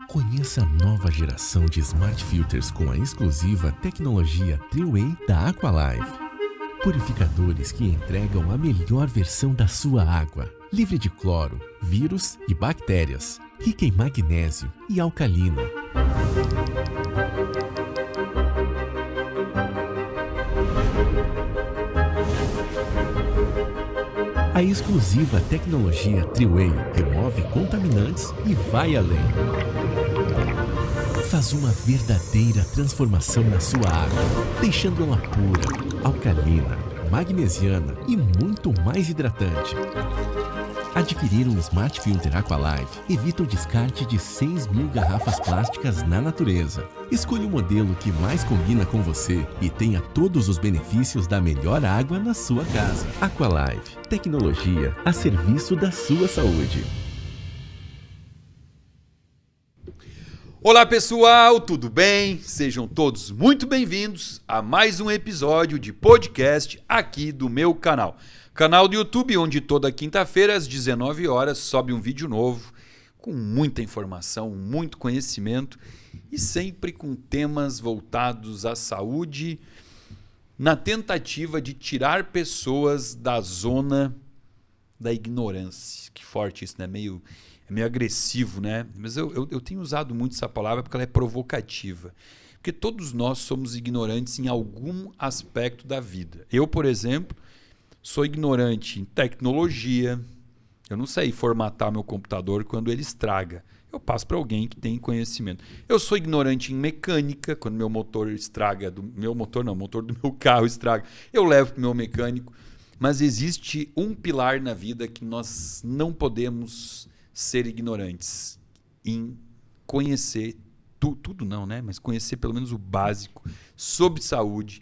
Conheça a nova geração de Smart Filters com a exclusiva tecnologia Triway da Aqualive. Purificadores que entregam a melhor versão da sua água, livre de cloro, vírus e bactérias, rica em magnésio e alcalina. A exclusiva tecnologia Triway remove contaminantes e vai além. Faz uma verdadeira transformação na sua água, deixando ela pura, alcalina, magnesiana e muito mais hidratante. Adquirir um Smart Filter Aqualive evita o descarte de 6.000 garrafas plásticas na natureza. Escolha o modelo que mais combina com você e tenha todos os benefícios da melhor água na sua casa. Aqualive, tecnologia a serviço da sua saúde. Olá pessoal, tudo bem? Sejam todos muito bem-vindos a mais um episódio de podcast aqui do meu canal. Canal do YouTube, onde toda quinta-feira às 19 horas sobe um vídeo novo com muita informação, muito conhecimento e sempre com temas voltados à saúde, na tentativa de tirar pessoas da zona da ignorância. Que forte isso, né? É meio agressivo, né? Mas eu tenho usado muito essa palavra porque ela é provocativa. Porque todos nós somos ignorantes em algum aspecto da vida. Eu, por exemplo, sou ignorante em tecnologia. Eu não sei formatar meu computador quando ele estraga. Eu passo para alguém que tem conhecimento. Eu sou ignorante em mecânica. Quando meu motor estraga, o motor do meu carro estraga, eu levo para o meu mecânico. Mas existe um pilar na vida que nós não podemos ser ignorantes em conhecer tudo não, né? Mas conhecer pelo menos o básico sobre saúde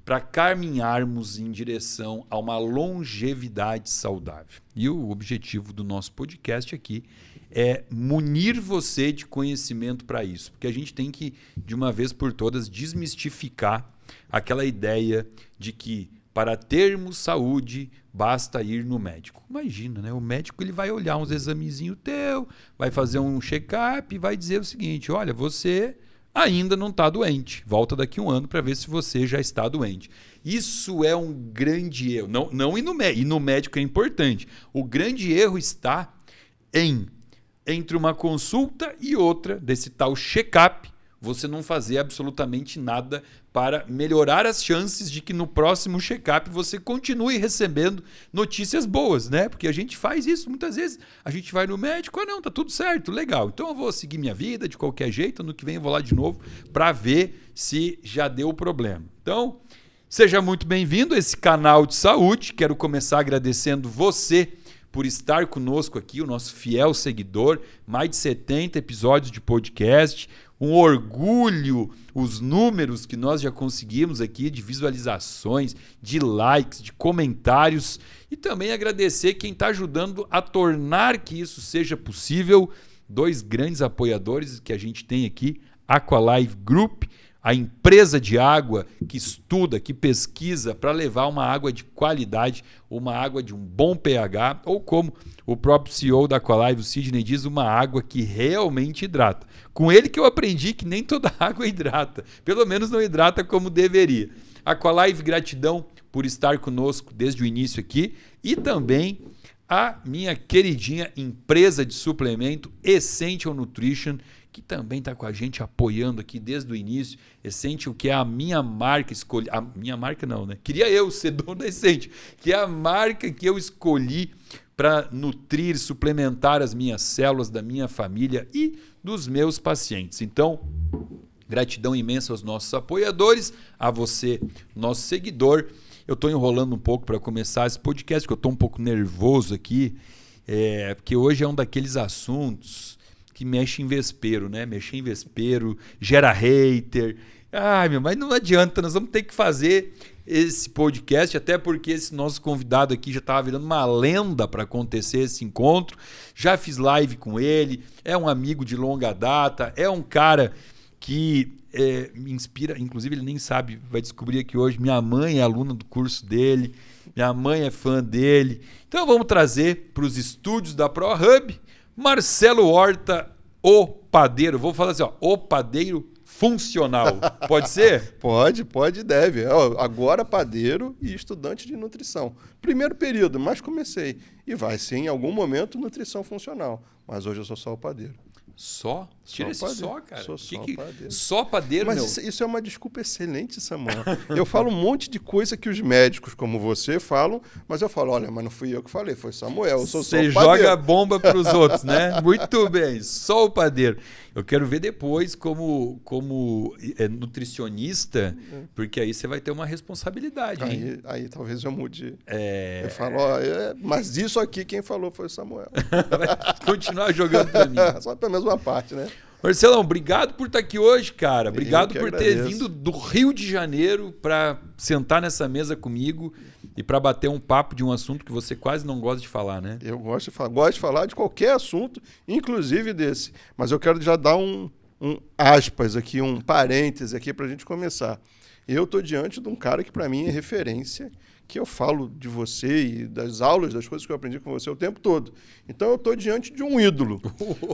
para caminharmos em direção a uma longevidade saudável. E o objetivo do nosso podcast aqui é munir você de conhecimento para isso, porque a gente tem que, de uma vez por todas, desmistificar aquela ideia de que para termos saúde, basta ir no médico. Imagina, né? O médico ele vai olhar uns examezinhos teu, vai fazer um check-up e vai dizer o seguinte: olha, você ainda não está doente. Volta daqui um ano para ver se você já está doente. Isso é um grande erro. Não ir no médico. Ir no médico é importante. O grande erro está entre uma consulta e outra, desse tal check-up, você não fazer absolutamente nada para melhorar as chances de que no próximo check-up você continue recebendo notícias boas, né? Porque a gente faz isso muitas vezes. A gente vai no médico, não, tá tudo certo, legal. Então eu vou seguir minha vida de qualquer jeito, ano que vem eu vou lá de novo para ver se já deu o problema. Então, seja muito bem-vindo a esse canal de saúde. Quero começar agradecendo você por estar conosco aqui, o nosso fiel seguidor, mais de 70 episódios de podcast. Um orgulho os números que nós já conseguimos aqui de visualizações, de likes, de comentários, e também agradecer quem está ajudando a tornar que isso seja possível. Dois grandes apoiadores que a gente tem aqui, Aqualive Group, a empresa de água que estuda, que pesquisa para levar uma água de qualidade, uma água de um bom pH, ou como o próprio CEO da Aqualive, o Sidney, diz, uma água que realmente hidrata. Com ele que eu aprendi que nem toda água hidrata, pelo menos não hidrata como deveria. Aqualive, gratidão por estar conosco desde o início aqui, e também a minha queridinha empresa de suplemento Essential Nutrition, que também está com a gente apoiando aqui desde o início. Essential, que é a minha marca escolhida. A minha marca não, né? Queria eu ser dono da Essential, que é a marca que eu escolhi para nutrir, suplementar as minhas células da minha família e dos meus pacientes. Então, gratidão imensa aos nossos apoiadores, a você, nosso seguidor. Eu estou enrolando um pouco para começar esse podcast, porque eu estou um pouco nervoso aqui, porque hoje é um daqueles assuntos que mexe em vespeiro, né? Mexer em vespeiro, gera hater. Ai, mas não adianta, nós vamos ter que fazer esse podcast, até porque esse nosso convidado aqui já estava virando uma lenda para acontecer esse encontro. Já fiz live com ele, é um amigo de longa data, é um cara que me inspira, inclusive ele nem sabe, vai descobrir aqui hoje, minha mãe é aluna do curso dele, minha mãe é fã dele. Então vamos trazer para os estúdios da ProHub Marcelo Horta, o padeiro, vou falar assim, ó, o padeiro funcional. Pode ser? Pode e deve. Agora padeiro e estudante de nutrição. Primeiro período, mas comecei. E vai ser em algum momento nutrição funcional. Mas hoje eu sou só o padeiro. Só? Tira esse padeiro. só, cara. Sou só padeiro. Só padeiro, Mas isso é uma desculpa excelente, Samuel. Eu falo um monte de coisa que os médicos, como você, falam, mas eu falo, olha, mas não fui eu que falei, foi Samuel, eu sou só o padeiro. Você joga bomba para os outros, né? Muito bem, só o padeiro. Eu quero ver depois como nutricionista, porque aí você vai ter uma responsabilidade. Hein? Aí talvez eu mude. Eu falo, ó, mas isso aqui quem falou foi o Samuel. Vai continuar jogando para mim. Só pela mesma parte, né? Marcelão, obrigado por estar aqui hoje, cara. Obrigado por agradeço. ter vindo do Rio de Janeiro para sentar nessa mesa comigo e para bater um papo de um assunto que você quase não gosta de falar, né? Eu gosto de falar de qualquer assunto, inclusive desse. Mas eu quero já dar um aspas aqui, um parêntese aqui para a gente começar. Eu estou diante de um cara que para mim é referência, que eu falo de você e das aulas, das coisas que eu aprendi com você o tempo todo. Então eu estou diante de um ídolo.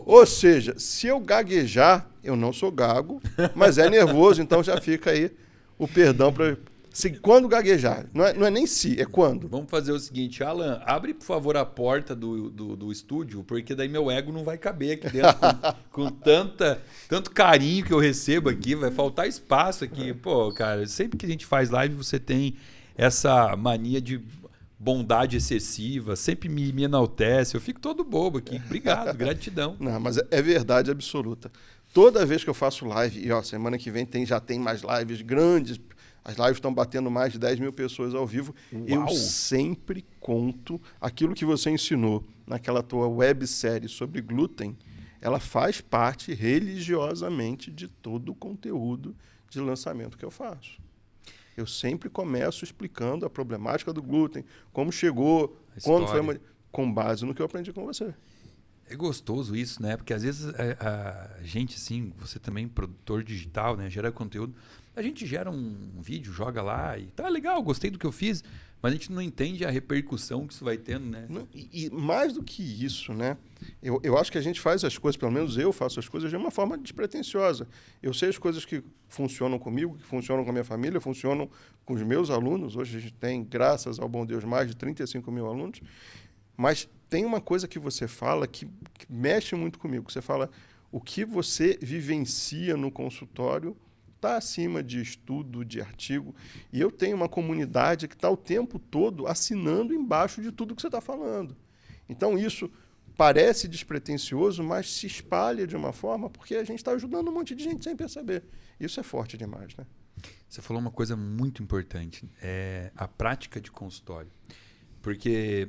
Ou seja, se eu gaguejar, eu não sou gago, mas é nervoso, então já fica aí o perdão para... Quando gaguejar, não é nem se, é quando. Vamos fazer o seguinte, Alan, abre por favor a porta do estúdio, porque daí meu ego não vai caber aqui dentro com tanto carinho que eu recebo aqui, vai faltar espaço aqui. Pô, cara, sempre que a gente faz live você tem essa mania de bondade excessiva, sempre me enaltece, eu fico todo bobo aqui. Obrigado, gratidão. Não, mas é verdade absoluta. Toda vez que eu faço live, e ó, semana que vem já tem mais lives grandes, as lives estão batendo mais de 10 mil pessoas ao vivo. Uau. Eu sempre conto aquilo que você ensinou naquela tua websérie sobre glúten. Ela faz parte religiosamente de todo o conteúdo de lançamento que eu faço. Eu sempre começo explicando a problemática do glúten, como chegou, quando foi, com base no que eu aprendi com você. É gostoso isso, né? Porque às vezes a gente, assim, você também produtor digital, né? Gera conteúdo. A gente gera um vídeo, joga lá e tá legal, gostei do que eu fiz, mas a gente não entende a repercussão que isso vai tendo, né? E mais do que isso, né? Eu acho que a gente faz as coisas, pelo menos eu faço as coisas de uma forma despretensiosa. Eu sei as coisas que funcionam comigo, que funcionam com a minha família, funcionam com os meus alunos. Hoje a gente tem, graças ao bom Deus, mais de 35 mil alunos. Mas tem uma coisa que você fala que mexe muito comigo. Você fala o que você vivencia no consultório está acima de estudo, de artigo. E eu tenho uma comunidade que está o tempo todo assinando embaixo de tudo que você está falando. Então, isso parece despretensioso, mas se espalha de uma forma porque a gente está ajudando um monte de gente sem perceber. Isso é forte demais, né? Você falou uma coisa muito importante, é a prática de consultório. Porque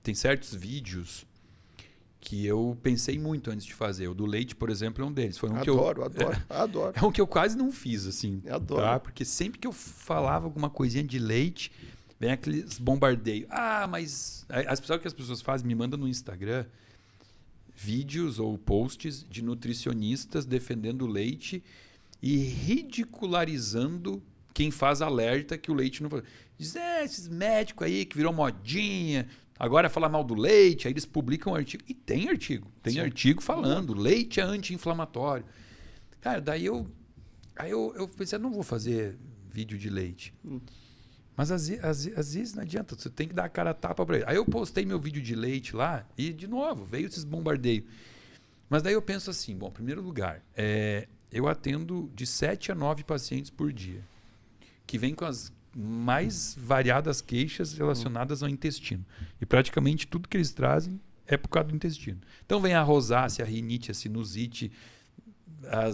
tem certos vídeos que eu pensei muito antes de fazer. O do leite, por exemplo, é um deles. Foi um adoro. É um que eu quase não fiz, assim. Adoro. Tá? Porque sempre que eu falava alguma coisinha de leite, vem aqueles bombardeios. Ah, mas... Sabe o que as pessoas fazem? Me mandam no Instagram vídeos ou posts de nutricionistas defendendo o leite e ridicularizando quem faz alerta que o leite não... Diz, esses médicos aí que virou modinha... Agora falar mal do leite, aí eles publicam um artigo. E tem artigo. Tem Sim. artigo falando. Leite é anti-inflamatório. Cara, daí eu pensei, não vou fazer vídeo de leite. Mas às vezes não adianta. Você tem que dar a cara a tapa para ele. Aí eu postei meu vídeo de leite lá e, de novo, veio esses bombardeios. Mas daí eu penso assim, bom, em primeiro lugar, eu atendo de 7 a 9 pacientes por dia. Que vêm com as mais variadas queixas relacionadas ao intestino. E praticamente tudo que eles trazem é por causa do intestino. Então vem a rosácea, a rinite, a sinusite, a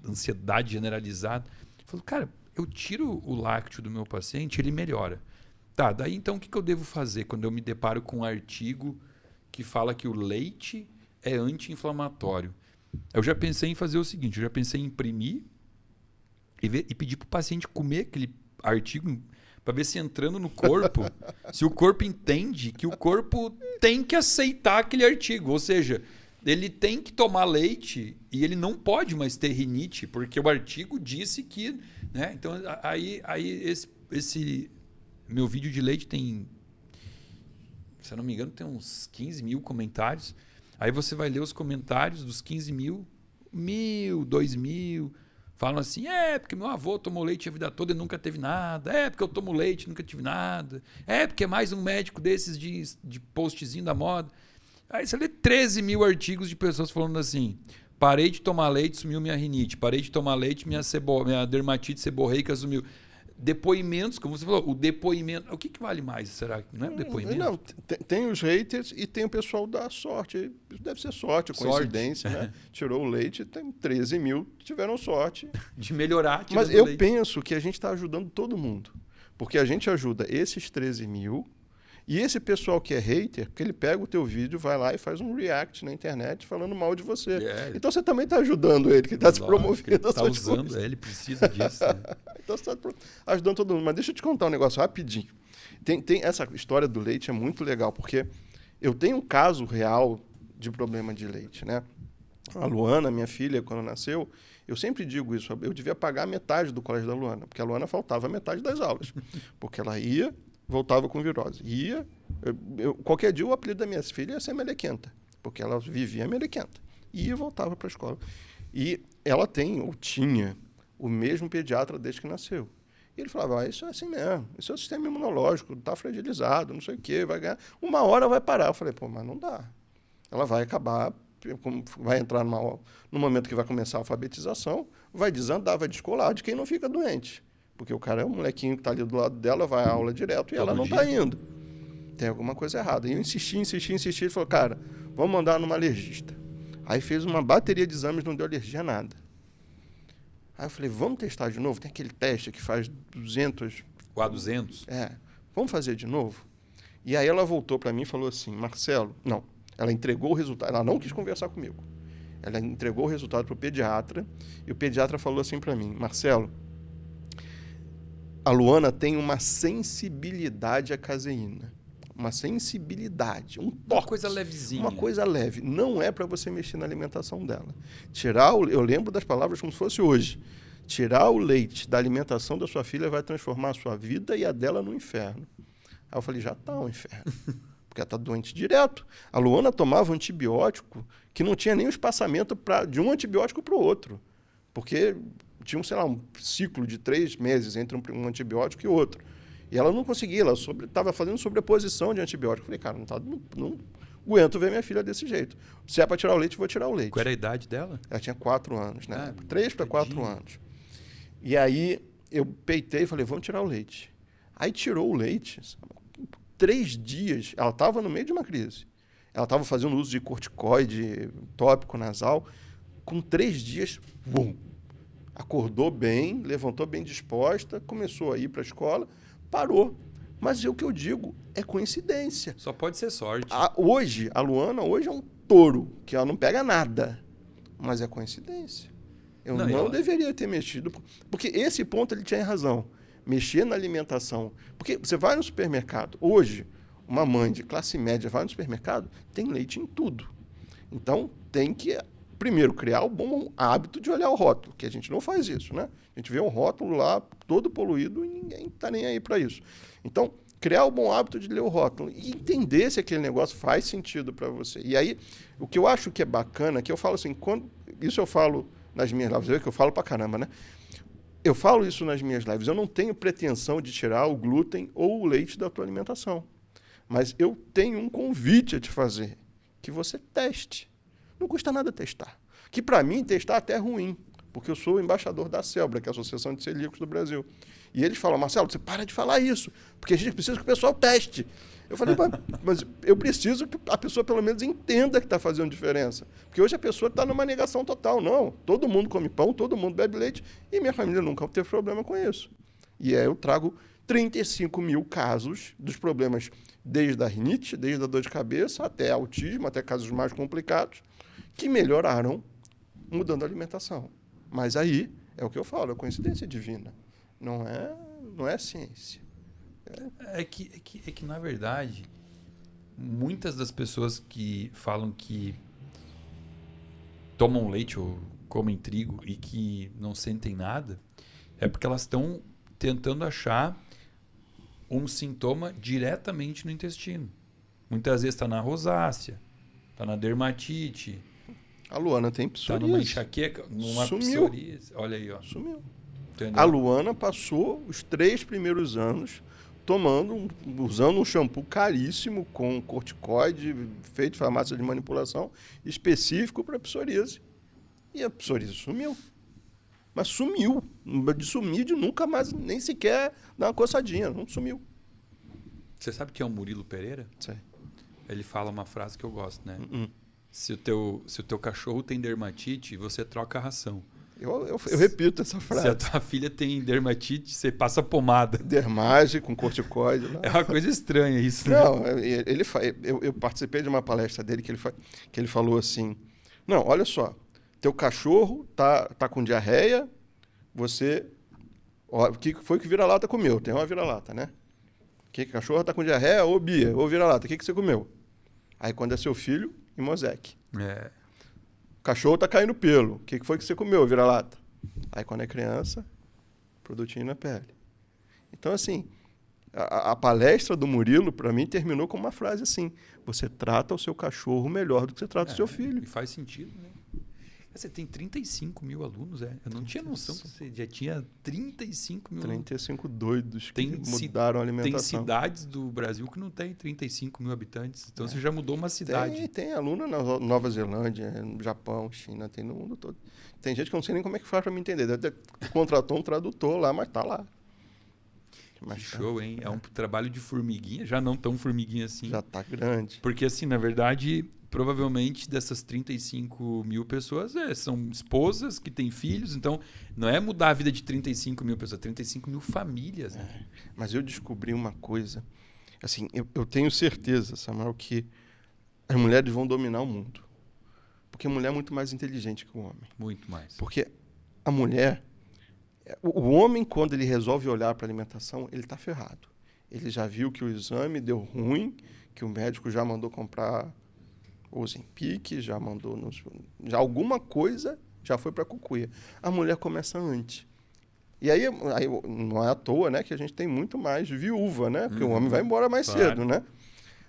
ansiedade generalizada. Eu falo, cara, eu tiro o lácteo do meu paciente, ele melhora. Tá, daí então o que eu devo fazer quando eu me deparo com um artigo que fala que o leite é anti-inflamatório? Eu já pensei em fazer o seguinte, eu já pensei em imprimir e pedir para o paciente comer aquele artigo para ver se entrando no corpo, se o corpo entende que o corpo tem que aceitar aquele artigo. Ou seja, ele tem que tomar leite e ele não pode mais ter rinite, porque o artigo disse que... Né? Então, aí esse meu vídeo de leite tem, se eu não me engano, tem uns 15 mil comentários. Aí você vai ler os comentários dos 15 mil, 1.000, 2.000. Falam assim, porque meu avô tomou leite a vida toda e nunca teve nada. Porque eu tomo leite e nunca tive nada. Porque é mais um médico desses de postzinho da moda. Aí você lê 13.000 artigos de pessoas falando assim, parei de tomar leite, sumiu minha rinite. Parei de tomar leite, minha dermatite seborreica sumiu. Depoimentos, como você falou, o depoimento... O que vale mais, será? Não é o depoimento? Não, tem os haters e tem o pessoal da sorte. Isso deve ser sorte, coincidência, né? Tirou o leite, tem 13.000 que tiveram sorte. De melhorar. Mas eu penso que a gente está ajudando todo mundo. Porque a gente ajuda esses 13.000 e esse pessoal que é hater, porque ele pega o teu vídeo, vai lá e faz um react na internet falando mal de você. Então você também está ajudando ele, que está se promovendo. Ele está usando, ele precisa disso. Né? Então você está ajudando todo mundo. Mas deixa eu te contar um negócio rapidinho. Tem essa história do leite é muito legal, porque eu tenho um caso real de problema de leite, né? A Luana, minha filha, quando nasceu, eu sempre digo isso, eu devia pagar metade do colégio da Luana, porque a Luana faltava metade das aulas, porque ela ia, voltava com virose. Qualquer dia o apelido da minha filha ia ser melequenta, porque ela vivia melequenta. Ia e voltava para a escola. E ela tinha o mesmo pediatra desde que nasceu. E ele falava, isso é assim mesmo, isso é o sistema imunológico, está fragilizado, não sei o quê, vai ganhar. Uma hora vai parar. Eu falei, mas não dá. Ela vai acabar, vai entrar no momento que vai começar a alfabetização, vai desandar, vai descolar de quem não fica doente. Porque o cara é um molequinho que está ali do lado dela, vai à aula direto e ela não está indo. Tem alguma coisa errada. E eu insisti. Ele falou, cara, vamos mandar numa alergista. Aí fez uma bateria de exames, não deu alergia a nada. Aí eu falei, vamos testar de novo? Tem aquele teste que faz 200... A200? Vamos fazer de novo? E aí ela voltou para mim e falou assim, Marcelo... Não, ela entregou o resultado. Ela não quis conversar comigo. Ela entregou o resultado para o pediatra e o pediatra falou assim para mim, Marcelo, a Luana tem uma sensibilidade à caseína. Uma sensibilidade, um toque. Uma coisa levezinha. Uma coisa leve. Não é para você mexer na alimentação dela. Eu lembro das palavras como se fosse hoje. Tirar o leite da alimentação da sua filha vai transformar a sua vida e a dela no inferno. Aí eu falei, já está o inferno. Porque ela está doente direto. A Luana tomava antibiótico que não tinha nem o espaçamento de um antibiótico para o outro. Porque tinha, um ciclo de 3 meses entre um antibiótico e outro. E ela não conseguia, ela estava fazendo sobreposição de antibiótico. Eu falei, cara, não aguento ver minha filha desse jeito. Se é para tirar o leite, vou tirar o leite. Qual era a idade dela? Ela tinha 4 anos, né? 3 para 4 anos. E aí eu peitei e falei, vamos tirar o leite. Aí tirou o leite. 3 dias, ela estava no meio de uma crise. Ela estava fazendo uso de corticoide tópico nasal. Com 3 dias, acordou bem, levantou bem disposta, começou a ir para a escola, parou. Mas o que eu digo é coincidência. Só pode ser sorte. A Luana hoje é um touro, que ela não pega nada. Mas é coincidência. Eu não deveria ter mexido. Porque esse ponto ele tinha razão. Mexer na alimentação. Porque você vai no supermercado. Hoje, uma mãe de classe média vai no supermercado, tem leite em tudo. Então, tem que, primeiro, criar o bom hábito de olhar o rótulo, que a gente não faz isso, né? A gente vê um rótulo lá todo poluído e ninguém está nem aí para isso. Então, criar o bom hábito de ler o rótulo e entender se aquele negócio faz sentido para você. E aí, o que eu acho que é bacana, que eu falo assim, isso eu falo nas minhas lives, que eu falo pra caramba, né? Eu falo isso nas minhas lives, eu não tenho pretensão de tirar o glúten ou o leite da tua alimentação. Mas eu tenho um convite a te fazer, que você teste. Não custa nada testar. Que para mim, testar até é ruim, porque eu sou o embaixador da Celbra, que é a Associação de Celíacos do Brasil. E eles falam, Marcelo, você para de falar isso, porque a gente precisa que o pessoal teste. Eu falei, mas eu preciso que a pessoa pelo menos entenda que está fazendo diferença. Porque hoje a pessoa está numa negação total. Não, todo mundo come pão, todo mundo bebe leite, e minha família nunca teve problema com isso. E aí eu trago 35.000 casos dos problemas, desde a rinite, desde a dor de cabeça, até autismo, até casos mais complicados, que melhoraram mudando a alimentação. Mas aí, é o que eu falo, é coincidência divina. Não é ciência. É que, na verdade, muitas das pessoas que falam que tomam leite ou comem trigo e que não sentem nada, é porque elas estão tentando achar um sintoma diretamente no intestino. Muitas vezes está na rosácea, está na dermatite, A Luana tem Tá psoríase. numa enxaqueca, numa Sumiu. psoríase. Olha aí, ó. Sumiu. Entendeu? A Luana passou os 3 primeiros anos usando um shampoo caríssimo com corticoide, feito em farmácia de manipulação, específico para psoríase. E a psoríase sumiu. Mas sumiu. De sumir de nunca mais, nem sequer dar uma coçadinha. Não sumiu. Você sabe quem é o Murilo Pereira? Sei. Ele fala uma frase que eu gosto, né? Se o teu cachorro tem dermatite, você troca a ração. Eu repito essa Se a frase. tua filha tem dermatite, você passa pomada. Dermagem com corticoide. Lá. É uma coisa estranha isso, né? Não, eu participei de uma palestra dele que ele falou assim, não, olha só, teu cachorro tá com diarreia, você... Ó, o que foi que o vira-lata comeu? Tem uma vira-lata, né? Que cachorro tá com diarreia, ô Bia, ô vira-lata, o que você comeu? Aí quando é seu filho, Imosec. É. O cachorro tá caindo pelo, o que foi que você comeu, vira-lata? Aí quando é criança, produtinho na pele. Então, assim, a palestra do Murilo, para mim, terminou com uma frase assim, você trata o seu cachorro melhor do que você trata o seu filho. E faz sentido, né? Você tem 35 mil alunos, é? Eu não tinha noção que você já tinha 35 mil alunos. 35 doidos que Tem mudaram a alimentação. Tem cidades do Brasil que não tem 35 mil habitantes. Então você já mudou uma cidade. Tem aluno na Nova Zelândia, no Japão, China, tem no mundo todo. Tem gente que eu não sei nem como é que faz para me entender. Deve ter contratou um tradutor lá, mas tá lá. Que show, hein? É um trabalho de formiguinha, já não tão formiguinha assim. Já tá grande. Porque assim, na verdade, provavelmente dessas 35 mil pessoas são esposas que têm filhos. Então, não é mudar a vida de 35 mil pessoas, 35 mil famílias. Né? Mas eu descobri uma coisa. Assim, eu tenho certeza, Samuel, que as mulheres vão dominar o mundo. Porque a mulher é muito mais inteligente que o homem. Muito mais. Porque a mulher... O homem, quando ele resolve olhar para a alimentação, ele está ferrado. Ele já viu que o exame deu ruim, que o médico já mandou comprar Ozempic, já mandou... Já alguma coisa já foi para a cucuia. A mulher começa antes. E aí não é à toa, né, que a gente tem muito mais viúva, né? Porque o homem vai embora mais cedo, né?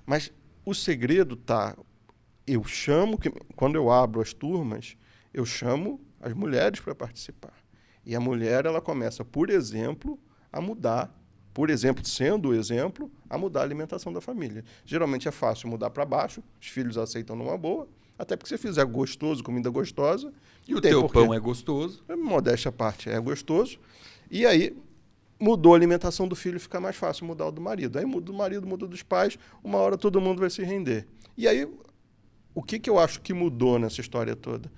Mas o segredo tá... Quando eu abro as turmas, eu chamo as mulheres para participar. E a mulher, ela começa, por exemplo, a mudar, sendo o exemplo, a mudar a alimentação da família. Geralmente é fácil mudar para baixo, os filhos aceitam numa boa, até porque se fizer gostoso, comida gostosa... E o teu pão é gostoso. Modéstia à parte, é gostoso. E aí, mudou a alimentação do filho, fica mais fácil mudar o do marido. Aí muda do marido, muda dos pais, uma hora todo mundo vai se render. E aí, o que eu acho que mudou nessa história toda?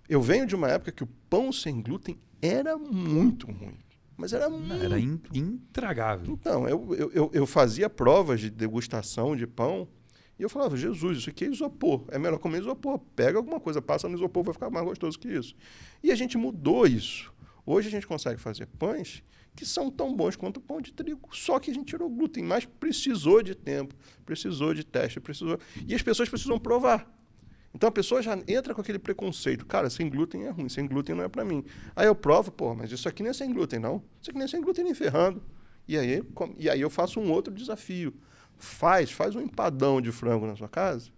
Eu venho de uma época que o pão sem glúten era muito ruim. Mas era muito... Era intragável. Então, eu fazia provas de degustação de pão e eu falava, Jesus, isso aqui é isopor. É melhor comer isopor. Pega alguma coisa, passa no isopor, vai ficar mais gostoso que isso. E a gente mudou isso. Hoje a gente consegue fazer pães que são tão bons quanto o pão de trigo. Só que a gente tirou glúten, mas precisou de tempo, precisou de teste, E as pessoas precisam provar. Então a pessoa já entra com aquele preconceito. Cara, sem glúten é ruim, sem glúten não é para mim. Aí eu provo, mas isso aqui não é sem glúten, não. Isso aqui não é sem glúten nem ferrando. E aí eu faço um outro desafio. Faz um empadão de frango na sua casa,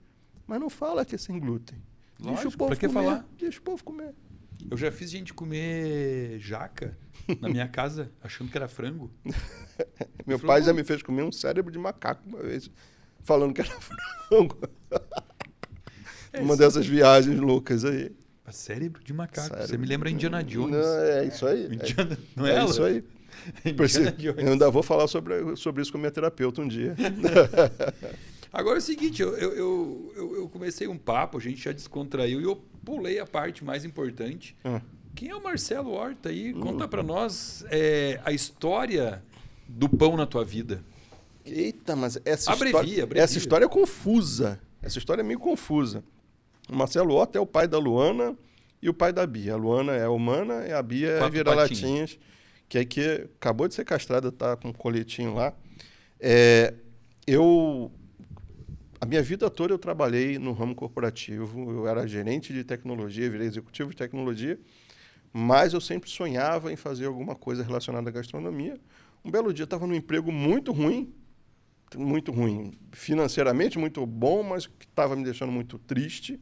mas não fala que é sem glúten. Lógico, deixa o povo comer. falar? Deixa o povo comer. Eu já fiz gente comer jaca na minha casa, achando que era frango. Meu pai já me fez comer um cérebro de macaco uma vez, falando que era frango. Uma dessas viagens loucas aí. Cérebro de macaco. Cérebro. Você me lembra Indiana Jones. Não, é isso aí. Não é ela? Isso aí. Indiana Jones. Eu ainda vou falar sobre isso com a minha terapeuta um dia. Agora é o seguinte, eu comecei um papo, a gente já descontraiu e eu pulei a parte mais importante. Quem é o Marcelo Horta aí? Conta pra nós a história do pão na tua vida. Eita, mas essa Abrevia. história é confusa. Essa história é meio confusa. O Marcelo Horta é o pai da Luana e o pai da Bia. A Luana é a humana e a Bia é a vira-latinhas, que acabou de ser castrada, tá com um coletinho lá. A minha vida toda eu trabalhei no ramo corporativo, eu era gerente de tecnologia, virei executivo de tecnologia, mas eu sempre sonhava em fazer alguma coisa relacionada à gastronomia. Um belo dia eu estava num emprego muito ruim, financeiramente muito bom, mas que estava me deixando muito triste.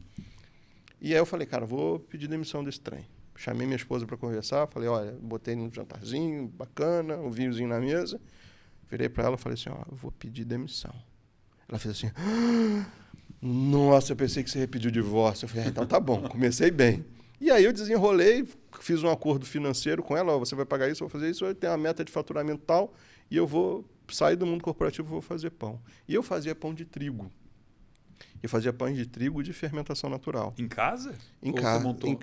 E aí eu falei, cara, vou pedir demissão desse trem. Chamei minha esposa para conversar, falei, olha, botei num jantarzinho bacana, um vinhozinho na mesa. Virei para ela e falei assim, ó, eu vou pedir demissão. Ela fez assim, nossa, eu pensei que você ia pedir o divórcio. Eu falei, então tá bom, comecei bem. E aí eu desenrolei, fiz um acordo financeiro com ela, ó, você vai pagar isso, eu vou fazer isso, eu tenho uma meta de faturamento tal, e eu vou sair do mundo corporativo e vou fazer pão. E eu fazia pão de trigo. Eu fazia pães de trigo de fermentação natural. Em casa? Em Ou casa. você montou? Em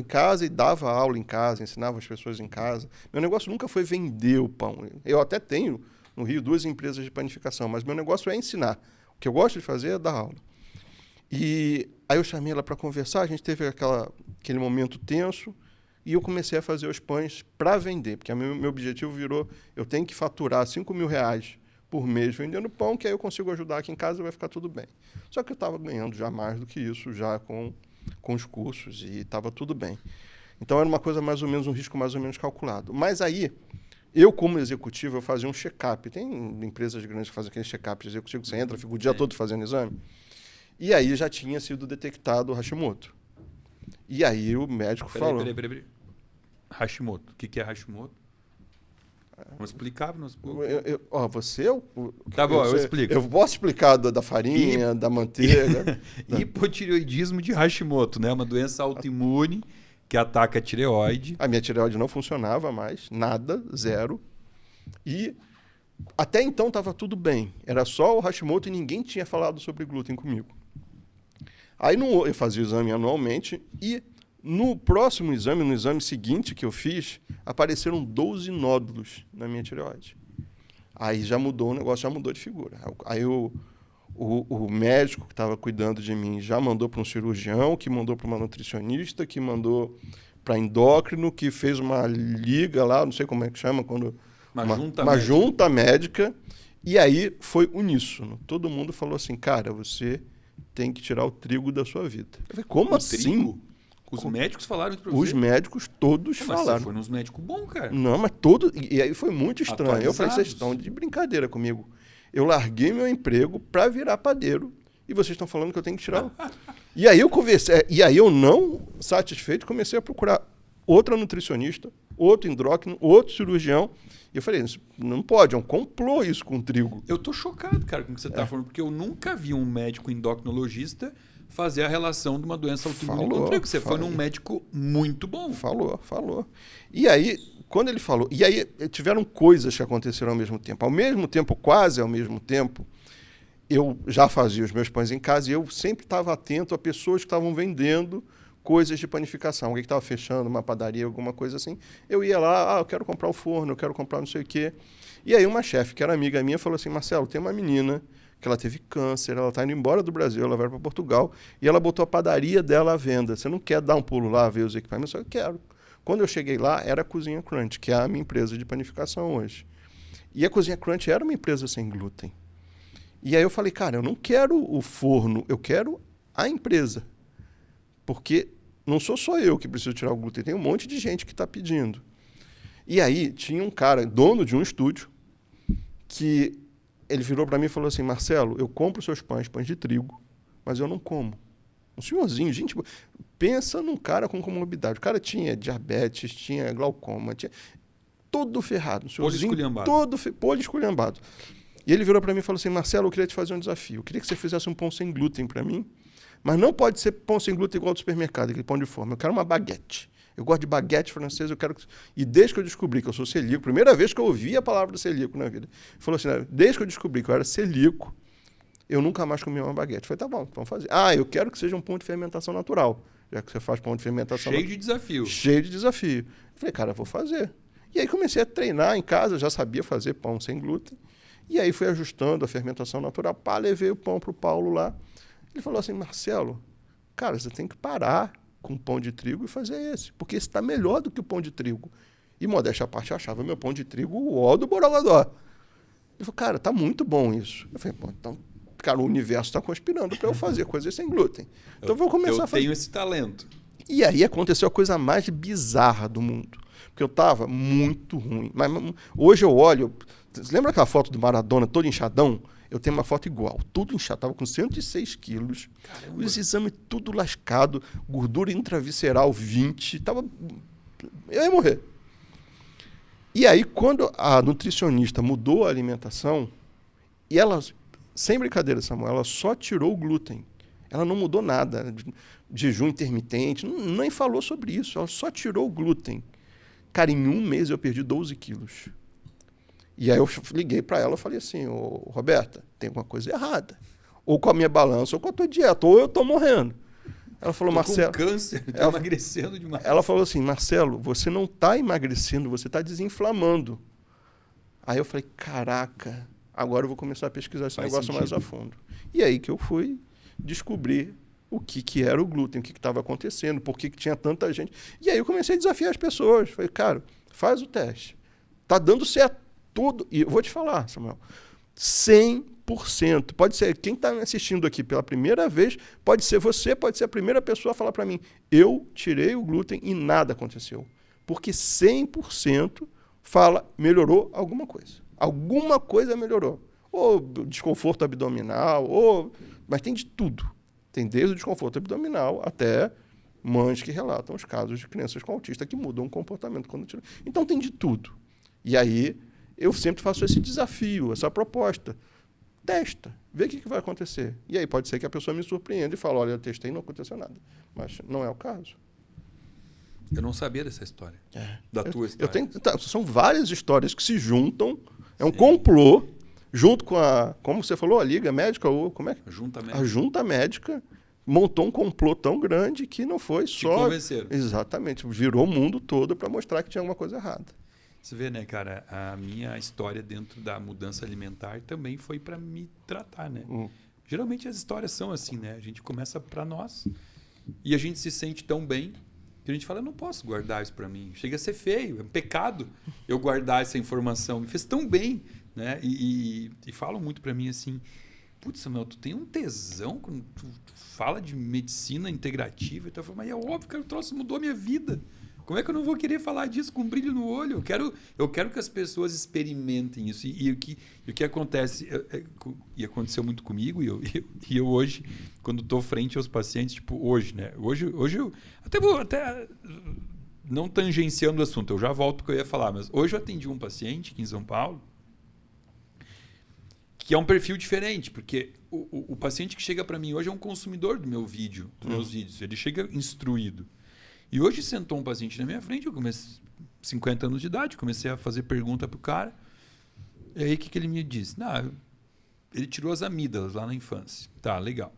casa e dava aula em casa, ensinava as pessoas em casa. Meu negócio nunca foi vender o pão. Eu até tenho no Rio 2 empresas de panificação, mas meu negócio é ensinar. O que eu gosto de fazer é dar aula. E aí eu chamei ela para conversar, a gente teve aquele momento tenso e eu comecei a fazer os pães para vender, porque meu objetivo virou, eu tenho que faturar R$5.000 por mês vendendo pão, que aí eu consigo ajudar aqui em casa e vai ficar tudo bem. Só que eu estava ganhando já mais do que isso, já com os cursos, e estava tudo bem. Então era uma coisa mais ou menos, um risco mais ou menos calculado. Mas aí, eu como executivo, eu fazia um check-up. Tem empresas grandes que fazem aquele check-up executivo, você entra, fica o dia todo fazendo exame. E aí já tinha sido detectado o Hashimoto. E aí o médico falou... Peraí. Hashimoto. O que é Hashimoto? Vamos explicar. Você... Tá bom, eu explico. Eu posso explicar da farinha, da manteiga... Hipotireoidismo de Hashimoto, né? Uma doença autoimune que ataca a tireoide. A minha tireoide não funcionava mais, nada, zero. E até então estava tudo bem. Era só o Hashimoto e ninguém tinha falado sobre glúten comigo. Aí eu fazia o exame anualmente e no próximo exame, no exame seguinte que eu fiz, apareceram 12 nódulos na minha tireoide. Aí já mudou, o negócio já mudou de figura. Aí o médico que estava cuidando de mim já mandou para um cirurgião, que mandou para uma nutricionista, que mandou para endócrino, que fez uma liga lá, não sei como é que chama, quando uma junta médica. E aí foi uníssono. Todo mundo falou assim, cara, você tem que tirar o trigo da sua vida. Eu falei, como assim? Trigo? Os médicos falaram isso pra você? Os médicos todos falaram. Mas você foi nos médicos bons, cara. Não, mas E aí foi muito estranho. Eu falei, vocês estão de brincadeira comigo. Eu larguei meu emprego para virar padeiro e vocês estão falando que eu tenho que tirar. E aí eu conversei. E aí eu, não satisfeito, comecei a procurar outra nutricionista, outro endócrino, outro cirurgião. E eu falei, isso não pode, é um complô isso com o trigo. Eu tô chocado, cara, com o que você tá falando, porque eu nunca vi um médico endocrinologista fazer a relação de uma doença autoimune com o trigo. Você foi num médico muito bom. Falou. E aí, quando ele falou... E aí tiveram coisas que aconteceram ao mesmo tempo. Ao mesmo tempo, quase ao mesmo tempo, eu já fazia os meus pães em casa e eu sempre estava atento a pessoas que estavam vendendo coisas de panificação. Alguém que estava fechando uma padaria, alguma coisa assim. Eu ia lá, eu quero comprar o forno, eu quero comprar não sei o quê. E aí uma chefe, que era amiga minha, falou assim, Marcelo, tem uma menina que ela teve câncer, ela está indo embora do Brasil, ela vai para Portugal, e ela botou a padaria dela à venda. Você não quer dar um pulo lá, ver os equipamentos? Eu quero. Quando eu cheguei lá, era a Cozinha Crunch, que é a minha empresa de panificação hoje. E a Cozinha Crunch era uma empresa sem glúten. E aí eu falei, cara, eu não quero o forno, eu quero a empresa. Porque não sou só eu que preciso tirar o glúten, tem um monte de gente que está pedindo. E aí tinha um cara, dono de um estúdio, que ele virou para mim e falou assim, Marcelo, eu compro seus pães de trigo, mas eu não como. Um senhorzinho, gente, pensa num cara com comorbidade. O cara tinha diabetes, tinha glaucoma, tinha todo ferrado. Um senhorzinho todo esculhambado. E ele virou para mim e falou assim, Marcelo, eu queria te fazer um desafio. Eu queria que você fizesse um pão sem glúten para mim, mas não pode ser pão sem glúten igual ao do supermercado, aquele pão de forma. Eu quero uma baguete. Eu gosto de baguete francesa, eu quero... E desde que eu descobri que eu sou celíaco, primeira vez que eu ouvi a palavra celíaco na vida, ele falou assim, desde que eu descobri que eu era celíaco, eu nunca mais comi uma baguete. Eu falei, tá bom, vamos fazer. Eu quero que seja um pão de fermentação natural, já que você faz pão de fermentação natural. Cheio de desafio. Eu falei, cara, eu vou fazer. E aí comecei a treinar em casa, já sabia fazer pão sem glúten, e aí fui ajustando a fermentação natural, levei o pão para o Paulo lá. Ele falou assim, Marcelo, cara, você tem que parar com pão de trigo e fazer esse, porque esse está melhor do que o pão de trigo. E, modéstia à parte, eu achava meu pão de trigo o ó do Borogodó. Ele falou, cara, tá muito bom isso. Eu falei, pô, então, cara, o universo está conspirando para eu fazer coisas sem glúten. Então eu vou começar a fazer. Eu tenho esse talento. E aí aconteceu a coisa mais bizarra do mundo, porque eu estava muito ruim. Mas hoje eu olho, você lembra aquela foto do Maradona todo inchadão? Eu tenho uma foto igual, tudo inchado, estava com 106 quilos, Caramba. os exames tudo lascado, gordura intravisceral 20, eu ia morrer. E aí, quando a nutricionista mudou a alimentação, e ela, sem brincadeira, Samuel, ela só tirou o glúten. Ela não mudou nada, jejum intermitente, nem falou sobre isso, ela só tirou o glúten. Cara, em um mês eu perdi 12 quilos. E aí eu liguei para ela e falei assim, ô, Roberta, tem alguma coisa errada. Ou com a minha balança, ou com a tua dieta, ou eu tô morrendo. Ela falou, Marcelo... com câncer, tá emagrecendo demais. Ela falou assim, Marcelo, você não tá emagrecendo, você tá desinflamando. Aí eu falei, caraca, agora eu vou começar a pesquisar esse negócio mais a fundo. E aí que eu fui descobrir o que era o glúten, o que estava acontecendo, por que tinha tanta gente. E aí eu comecei a desafiar as pessoas. Falei, cara, faz o teste. Tá dando certo tudo. E eu vou te falar, Samuel, 100%. Pode ser, quem está me assistindo aqui pela primeira vez, pode ser você, pode ser a primeira pessoa a falar para mim, eu tirei o glúten e nada aconteceu. Porque 100% fala, melhorou alguma coisa. Alguma coisa melhorou. Ou desconforto abdominal, mas tem de tudo. Tem desde o desconforto abdominal até mães que relatam os casos de crianças com autista que mudam o comportamento quando tiram. Então tem de tudo. E aí eu sempre faço esse desafio, essa proposta. Testa, vê o que vai acontecer. E aí pode ser que a pessoa me surpreenda e fale, olha, eu testei e não aconteceu nada. Mas não é o caso. Eu não sabia dessa história. Da tua história. São várias histórias que se juntam. É um complô, junto com como você falou, a Liga Médica, ou como é? A Junta Médica montou um complô tão grande que não foi só... Te convenceram. Exatamente. Virou o mundo todo para mostrar que tinha alguma coisa errada. Você vê, né, cara, a minha história dentro da mudança alimentar também foi para me tratar, né? Geralmente as histórias são assim, né? A gente começa para nós e a gente se sente tão bem que a gente fala, eu não posso guardar isso para mim. Chega a ser feio, é um pecado eu guardar essa informação. Me fez tão bem, né? E falam muito para mim assim, putz, Samuel, tu tem um tesão quando tu fala de medicina integrativa. Então eu falo, mas é óbvio que o troço mudou a minha vida. Como é que eu não vou querer falar disso com um brilho no olho? Eu quero que as pessoas experimentem isso. E o que acontece, e aconteceu muito comigo, e eu hoje, quando estou frente aos pacientes, tipo hoje, né? Hoje eu até não tangenciando o assunto, eu já volto para o que eu ia falar, mas hoje eu atendi um paciente aqui em São Paulo, que é um perfil diferente, porque o paciente que chega para mim hoje é um consumidor do meu vídeo, dos meus vídeos, ele chega instruído. E hoje sentou um paciente na minha frente, eu comecei 50 anos de idade, comecei a fazer pergunta pro cara. E aí o que ele me disse? Ele tirou as amígdalas lá na infância. Tá, legal.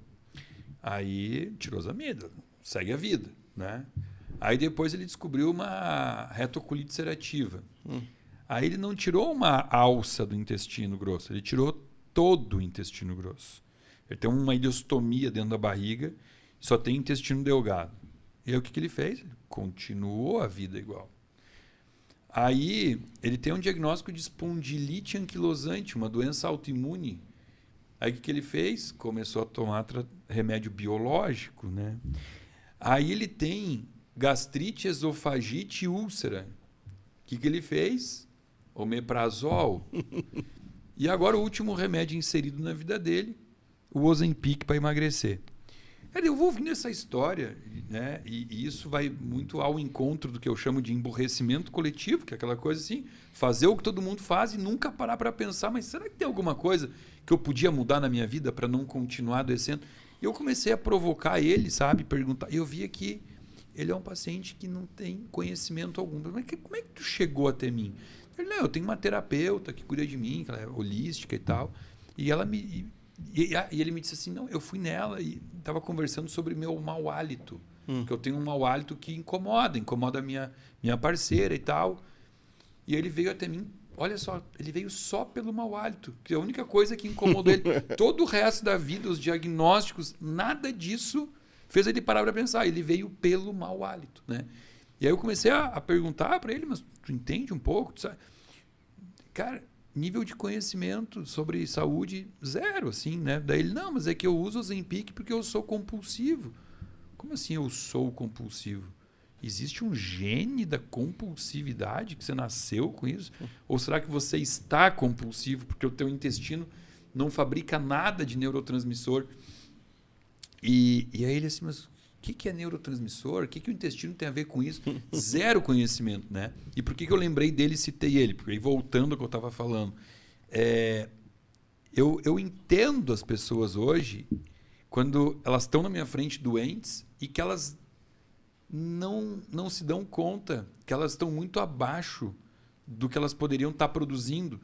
Aí tirou as amígdalas, segue a vida, né? Aí depois ele descobriu uma retocolite ulcerativa. Aí ele não tirou uma alça do intestino grosso, ele tirou todo o intestino grosso. Ele tem uma ileostomia dentro da barriga, só tem intestino delgado. E aí o que ele fez? Ele continuou a vida igual. Aí ele tem um diagnóstico de espondilite anquilosante, uma doença autoimune. Aí o que ele fez? Começou a tomar remédio biológico, né? Aí ele tem gastrite, esofagite e úlcera. O que ele fez? Omeprazol. E agora o último remédio inserido na vida dele, o Ozempic para emagrecer. Eu vou ouvir essa história, né? E isso vai muito ao encontro do que eu chamo de emburrecimento coletivo, que é aquela coisa assim, fazer o que todo mundo faz e nunca parar para pensar, mas será que tem alguma coisa que eu podia mudar na minha vida para não continuar adoecendo? E eu comecei a provocar ele, sabe? Perguntar. E eu via que ele é um paciente que não tem conhecimento algum. Mas como é que tu chegou até mim? Ele, não, eu tenho uma terapeuta que cuida de mim, que ela é holística e tal, e ela me... E ele me disse assim, não, eu fui nela e estava conversando sobre meu mau hálito, que eu tenho um mau hálito que incomoda a minha parceira e tal. E ele veio até mim, olha só, ele veio só pelo mau hálito, que é a única coisa que incomodou ele. Todo o resto da vida, os diagnósticos, nada disso fez ele parar para pensar. Ele veio pelo mau hálito, né? E aí eu comecei a perguntar para ele, mas tu entende um pouco? Tu sabe? Cara... nível de conhecimento sobre saúde, zero, assim, né? Daí ele, não, mas é que eu uso o Ozempic porque eu sou compulsivo. Como assim eu sou compulsivo? Existe um gene da compulsividade que você nasceu com isso? Ou será que você está compulsivo porque o teu intestino não fabrica nada de neurotransmissor. E aí ele assim, mas o que é neurotransmissor? O que o intestino tem a ver com isso? Zero conhecimento, né? E por que eu lembrei dele e citei ele? Porque aí, voltando ao que eu estava falando, eu entendo as pessoas hoje quando elas estão na minha frente doentes e que elas não se dão conta que elas estão muito abaixo do que elas poderiam estar produzindo.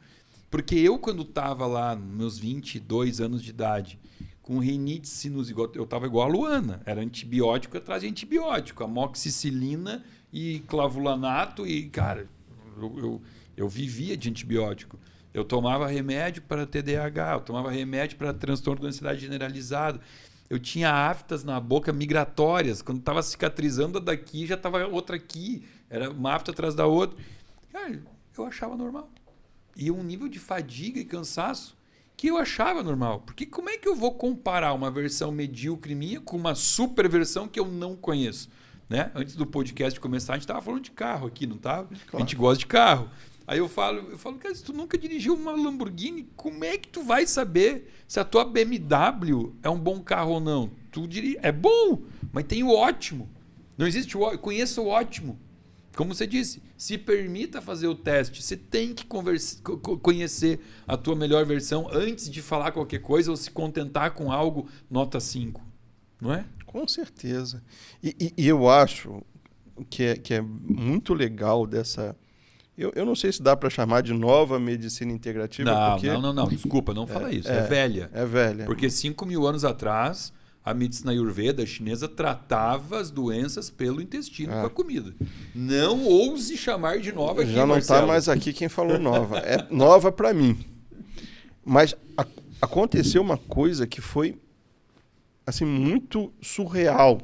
Porque eu, quando estava lá nos meus 22 anos de idade, com rinite sinusite, eu estava igual a Luana. Era antibiótico atrás de antibiótico. Amoxicilina e clavulanato. E, cara, eu vivia de antibiótico. Eu tomava remédio para TDAH, eu tomava remédio para transtorno de ansiedade generalizado. Eu tinha aftas na boca migratórias. Quando estava cicatrizando a daqui, já estava outra aqui. Era uma afta atrás da outra. Cara, eu achava normal. E um nível de fadiga e cansaço que eu achava normal. Porque como é que eu vou comparar uma versão medíocre minha com uma super versão que eu não conheço? Né? Antes do podcast começar, a gente estava falando de carro aqui, não estava? Claro. A gente gosta de carro. Aí eu falo, cara, se tu nunca dirigiu uma Lamborghini, como é que tu vai saber se a tua BMW é um bom carro ou não? Tu diria, é bom, mas tem o ótimo. Não existe o ótimo, conheça o ótimo. Como você disse, se permita fazer o teste. Você tem que conhecer a tua melhor versão antes de falar qualquer coisa ou se contentar com algo nota 5. Não é? Com certeza. E eu acho que é muito legal dessa... Eu não sei se dá para chamar de nova medicina integrativa. Não. Desculpa, não fala isso. É velha. É velha. Porque 5.000 anos atrás, a medicina ayurveda chinesa tratava as doenças pelo intestino com a comida. Não ouse chamar de nova aqui, já não está mais aqui quem falou nova. É nova para mim. Mas aconteceu uma coisa que foi assim, muito surreal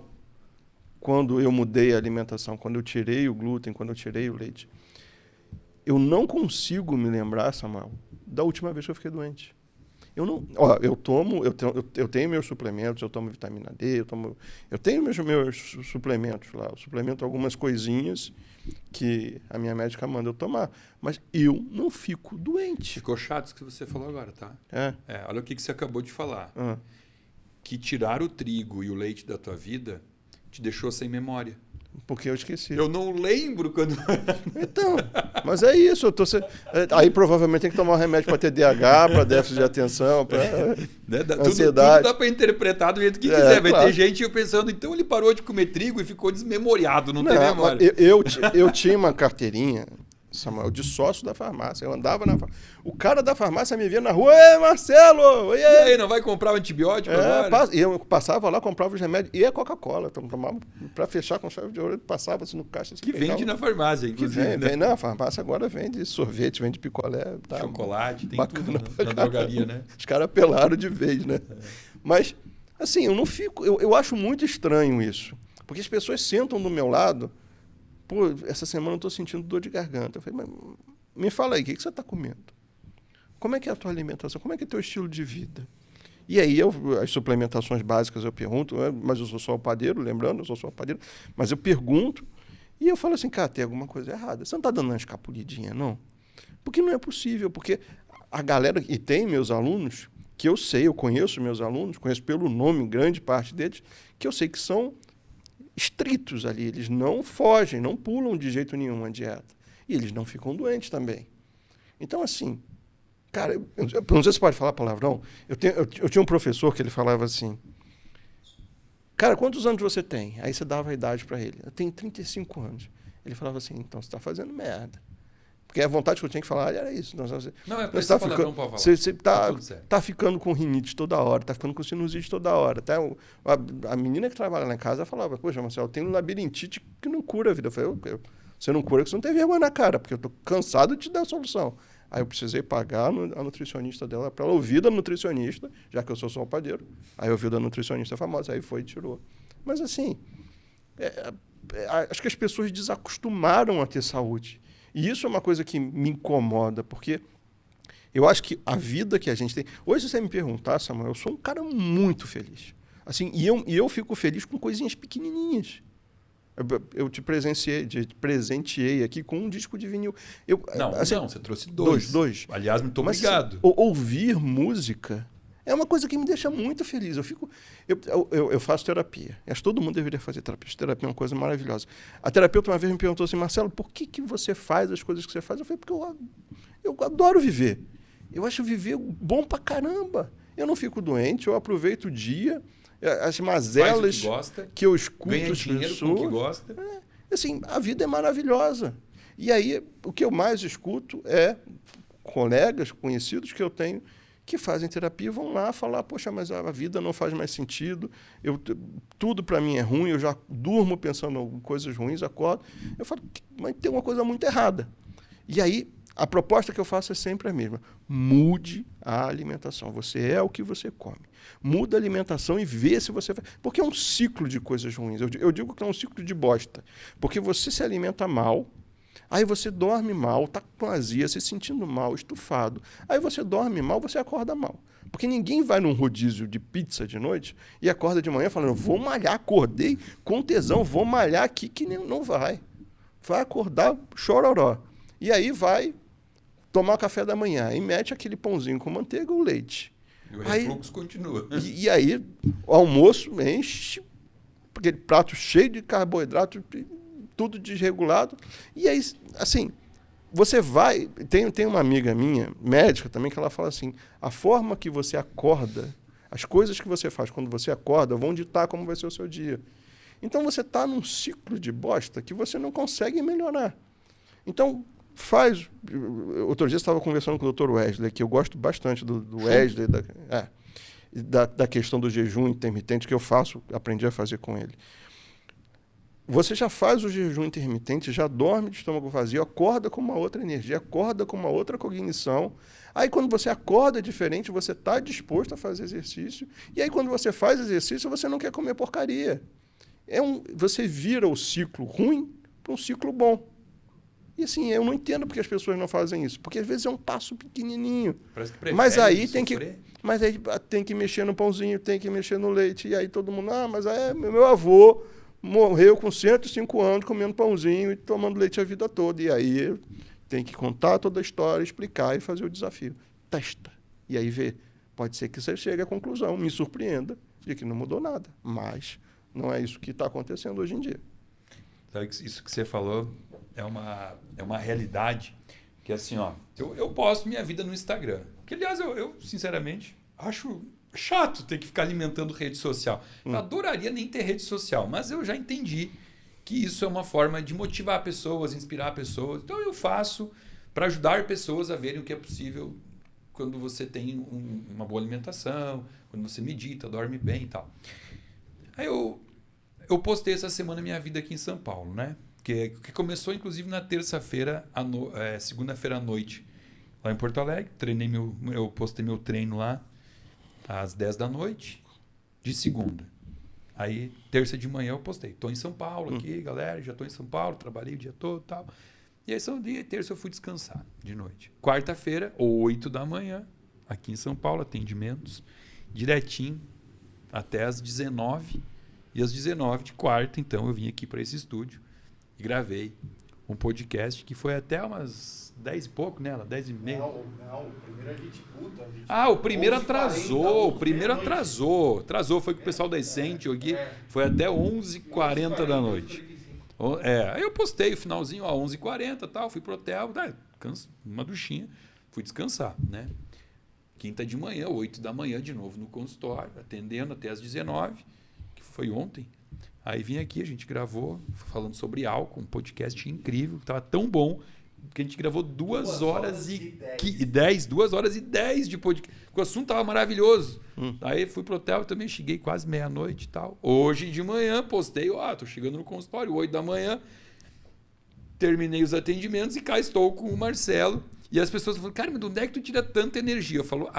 quando eu mudei a alimentação, quando eu tirei o glúten, quando eu tirei o leite. Eu não consigo me lembrar, Samuel, da última vez que eu fiquei doente. Eu tenho meus suplementos, eu tomo vitamina D, eu tenho meus suplementos lá. Eu suplemento algumas coisinhas que a minha médica manda eu tomar, mas eu não fico doente. Ficou chato isso que você falou agora, tá? Olha o que você acabou de falar. Que tirar o trigo e o leite da tua vida te deixou sem memória. Porque eu esqueci. Eu não lembro quando... Então, mas é isso. Aí provavelmente tem que tomar um remédio para TDAH, para déficit de atenção, para ansiedade. Tudo dá para interpretar do jeito que quiser. Vai ter gente pensando, então ele parou de comer trigo e ficou desmemoriado, não tem memória. Eu tinha uma carteirinha, Samuel, de sócio da farmácia. Eu andava na farmácia. O cara da farmácia me via na rua, ei, Marcelo! E aí, não vai comprar o antibiótico agora? E eu passava lá, comprava os remédios e a Coca-Cola. Para fechar com chave de ouro, passava assim no caixa. Assim, que vende na farmácia, inclusive. Vem, a farmácia agora vende sorvete, vende picolé. Tá, chocolate, tem tudo na drogaria, né? Os caras pelaram de vez, né? Mas, assim, eu não fico... Eu acho muito estranho isso. Porque as pessoas sentam do meu lado... Pô, essa semana eu estou sentindo dor de garganta. Eu falei, mas me fala aí, o que você está comendo? Como é que é a tua alimentação? Como é que é o teu estilo de vida? E aí, as suplementações básicas eu pergunto, mas eu sou só o padeiro, lembrando, eu sou só o padeiro, mas eu pergunto, e eu falo assim, cara, tem alguma coisa errada. Você não está dando uma escapulidinha, não? Porque não é possível, porque a galera, e tem meus alunos, que eu sei, eu conheço meus alunos, conheço pelo nome, grande parte deles, que eu sei que são estritos ali, eles não fogem, não pulam de jeito nenhum a dieta. E eles não ficam doentes também. Então, assim, cara, eu não sei se pode falar palavrão, eu tinha um professor que ele falava assim, cara, quantos anos você tem? Aí você dava a idade para ele. Eu tenho 35 anos. Ele falava assim, então você está fazendo merda. Porque a vontade que eu tinha que falar era isso. Não, você tá ficando, você está ficando com rinite toda hora, está ficando com sinusite toda hora. Até a menina que trabalha lá em casa falava, poxa, Marcelo, eu tenho labirintite que não cura a vida. Eu falei, você não cura porque você não tem vergonha na cara, porque eu estou cansado de te dar a solução. Aí eu precisei pagar a nutricionista dela, para ela ouvir da nutricionista, já que eu sou só o padeiro. Aí eu ouvi da nutricionista famosa, aí foi e tirou. Mas assim, acho que as pessoas desacostumaram a ter saúde. E isso é uma coisa que me incomoda, porque eu acho que a vida que a gente tem... Hoje, se você me perguntar, Samuel, eu sou um cara muito feliz. Assim, e eu fico feliz com coisinhas pequenininhas. Eu te presenteei aqui com um disco de vinil. Não, você trouxe dois. Dois. Aliás, muito Mas, obrigado. Assim, ouvir música é uma coisa que me deixa muito feliz. Eu faço terapia. Acho que todo mundo deveria fazer terapia. Terapia é uma coisa maravilhosa. A terapeuta uma vez me perguntou assim, Marcelo, por que você faz as coisas que você faz? Eu falei, porque eu adoro viver. Eu acho viver bom pra caramba. Eu não fico doente, eu aproveito o dia, as mazelas que eu escuto ganha as dinheiro pessoas. com o que gosta. Assim, a vida é maravilhosa. E aí, o que eu mais escuto é colegas, conhecidos que eu tenho, que fazem terapia, vão lá falar, poxa, mas a vida não faz mais sentido, tudo para mim é ruim, eu já durmo pensando em coisas ruins, acordo. Eu falo, mas tem uma coisa muito errada. E aí, a proposta que eu faço é sempre a mesma. Mude a alimentação. Você é o que você come. Muda a alimentação e vê se você... Porque é um ciclo de coisas ruins. Eu digo que é um ciclo de bosta. Porque você se alimenta mal, aí você dorme mal, está com azia, se sentindo mal, estufado. Aí você dorme mal, você acorda mal. Porque ninguém vai num rodízio de pizza de noite e acorda de manhã falando, vou malhar, acordei com tesão, vou malhar aqui, que não vai. Vai acordar chororó. E aí vai tomar café da manhã e mete aquele pãozinho com manteiga ou leite. E o refluxo continua. E aí o almoço enche, aquele prato cheio de carboidrato, tudo desregulado. E aí, assim, você vai... Tem uma amiga minha, médica também, que ela fala assim, a forma que você acorda, as coisas que você faz quando você acorda vão ditar como vai ser o seu dia. Então você está num ciclo de bosta que você não consegue melhorar. Então... Outro dia eu estava conversando com o Dr. Wesley, que eu gosto bastante do Wesley, da questão do jejum intermitente que eu faço, aprendi a fazer com ele. Você já faz o jejum intermitente, já dorme de estômago vazio, acorda com uma outra energia, acorda com uma outra cognição. Aí quando você acorda diferente, você está disposto a fazer exercício. E aí quando você faz exercício, você não quer comer porcaria. Você vira o ciclo ruim para um ciclo bom. E assim, eu não entendo porque as pessoas não fazem isso. Porque às vezes é um passo pequenininho. Parece que mas aí tem que mexer no pãozinho, tem que mexer no leite. E aí todo mundo, mas meu avô morreu com 105 anos comendo pãozinho e tomando leite a vida toda. E aí tem que contar toda a história, explicar e fazer o desafio. Testa. E aí vê. Pode ser que você chegue à conclusão, me surpreenda, de que não mudou nada. Mas não é isso que está acontecendo hoje em dia. Sabe, isso que você falou é uma realidade que, assim, eu posto minha vida no Instagram. Que, aliás, eu sinceramente, acho chato ter que ficar alimentando rede social. Eu adoraria nem ter rede social, mas eu já entendi que isso é uma forma de motivar pessoas, inspirar pessoas. Então, eu faço para ajudar pessoas a verem o que é possível quando você tem uma boa alimentação, quando você medita, dorme bem e tal. Aí eu postei essa semana minha vida aqui em São Paulo, né? Que começou, inclusive, na terça-feira, segunda-feira à noite, lá em Porto Alegre. Eu postei meu treino lá às 10 da noite, de segunda. Aí, terça de manhã, eu postei. Estou em São Paulo aqui, galera, já estou em São Paulo, trabalhei o dia todo e tal. E aí, dia terça, eu fui descansar de noite. Quarta-feira, 8 da manhã, aqui em São Paulo, atendimentos, direitinho, até às 19. E às 19 de quarta, então, eu vim aqui para esse estúdio e gravei um podcast que foi até umas 10 e pouco, né? 10 e meia. Não, o primeiro a gente puta. O primeiro atrasou. O primeiro atrasou. Atrasou, foi com o pessoal da Essente aqui. Foi até 11h40 da noite. Aí eu postei o finalzinho, 11h40 e tal. Fui pro hotel, uma duchinha. Fui descansar, né? Quinta de manhã, 8 da manhã, de novo no consultório, atendendo até às 19h. Foi ontem. Aí vim aqui, a gente gravou falando sobre álcool, um podcast incrível, que estava tão bom que a gente gravou 2 horas e 10 de podcast. O assunto estava maravilhoso. Aí fui pro hotel, também cheguei quase meia-noite e tal. Hoje de manhã postei, tô chegando no consultório, 8 da manhã, terminei os atendimentos e cá estou com o Marcelo. E as pessoas falam, cara, mas de onde é que tu tira tanta energia? Eu falo,